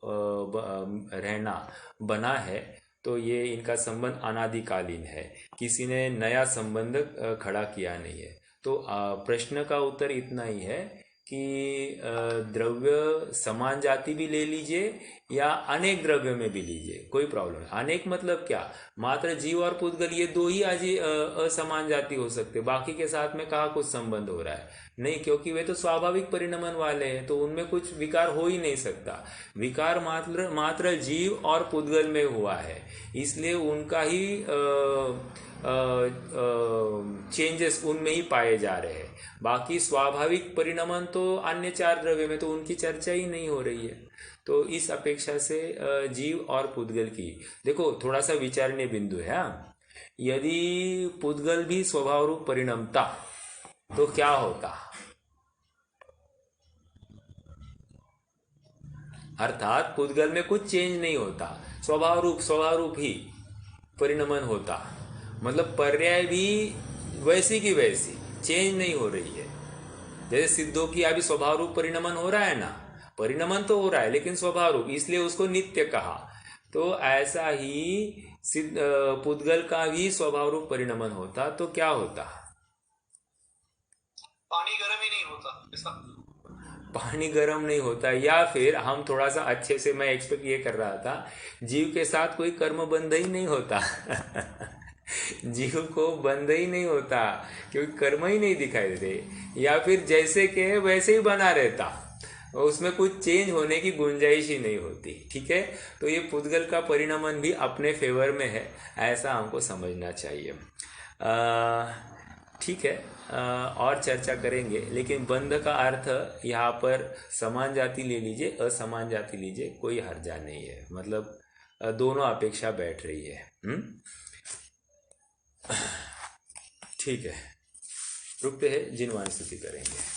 S1: रहना बना है। तो ये इनका संबंध अनादिकालीन है, किसी ने नया संबंध खड़ा किया नहीं है। तो प्रश्न का उत्तर इतना ही है कि द्रव्य समान जाति भी ले लीजिए या अनेक द्रव्यों में भी लीजिए, कोई प्रॉब्लम है। अनेक मतलब क्या, मात्र जीव और पुद्गल ये दो ही असमान जाति हो सकते, बाकी के साथ में कहाँ कुछ संबंध हो रहा है, नहीं, क्योंकि वे तो स्वाभाविक परिणमन वाले हैं, तो उनमें कुछ विकार हो ही नहीं सकता। विकार मात्र जीव और पुद्गल में हुआ है, इसलिए उनका ही चेंजेस उनमें ही पाए जा रहे हैं। बाकी स्वाभाविक परिणमन तो अन्य 4 द्रव्य में तो उनकी चर्चा ही नहीं हो रही है। तो इस अपेक्षा से जीव और पुद्गल की देखो थोड़ा सा विचारणीय बिंदु है। यदि पुद्गल भी स्वभाव रूप परिणमता तो क्या होता, अर्थात पुद्गल में कुछ चेंज नहीं होता, स्वभाव रूप ही परिणमन होता, मतलब पर्याय भी वैसी की वैसी चेंज नहीं हो रही है। जैसे सिद्धों की अभी स्वभाव रूप परिणमन हो रहा है ना, परिणमन तो हो रहा है लेकिन स्वभाव रूप, इसलिए उसको नित्य कहा। तो ऐसा ही पुद्गल का भी स्वभाव रूप परिणमन होता तो क्या होता,
S2: पानी गर्म ही नहीं होता ऐसा,
S1: पानी गर्म नहीं होता, या फिर हम थोड़ा सा अच्छे से, मैं एक्सपेक्ट ये कर रहा था, जीव के साथ कोई कर्म बंध ही नहीं होता जीव को बंध ही नहीं होता क्योंकि कर्म ही नहीं दिखाई देते, या फिर जैसे के वैसे ही बना रहता, उसमें कुछ चेंज होने की गुंजाइश ही नहीं होती। ठीक है, तो ये पुद्गल का परिणमन भी अपने फेवर में है, ऐसा हमको समझना चाहिए। ठीक है, और चर्चा करेंगे, लेकिन बंध का अर्थ यहाँ पर समान जाति ले लीजिए, असमान जाति लीजिए, कोई हर्जा नहीं है, मतलब दोनों अपेक्षा बैठ रही है। ठीक है, रुकते हैं, जिनवान स्तुति करेंगे।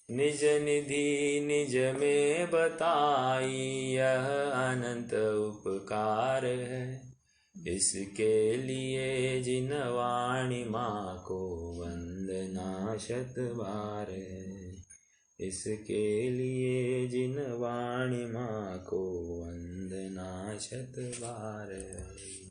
S1: निज निधि निज में बताई यह अनंत उपकार है, इसके लिए जिनवाणी माँ को वंदना शत बार है, इसके लिए जिनवाणी माँ को वंदना शत बार है।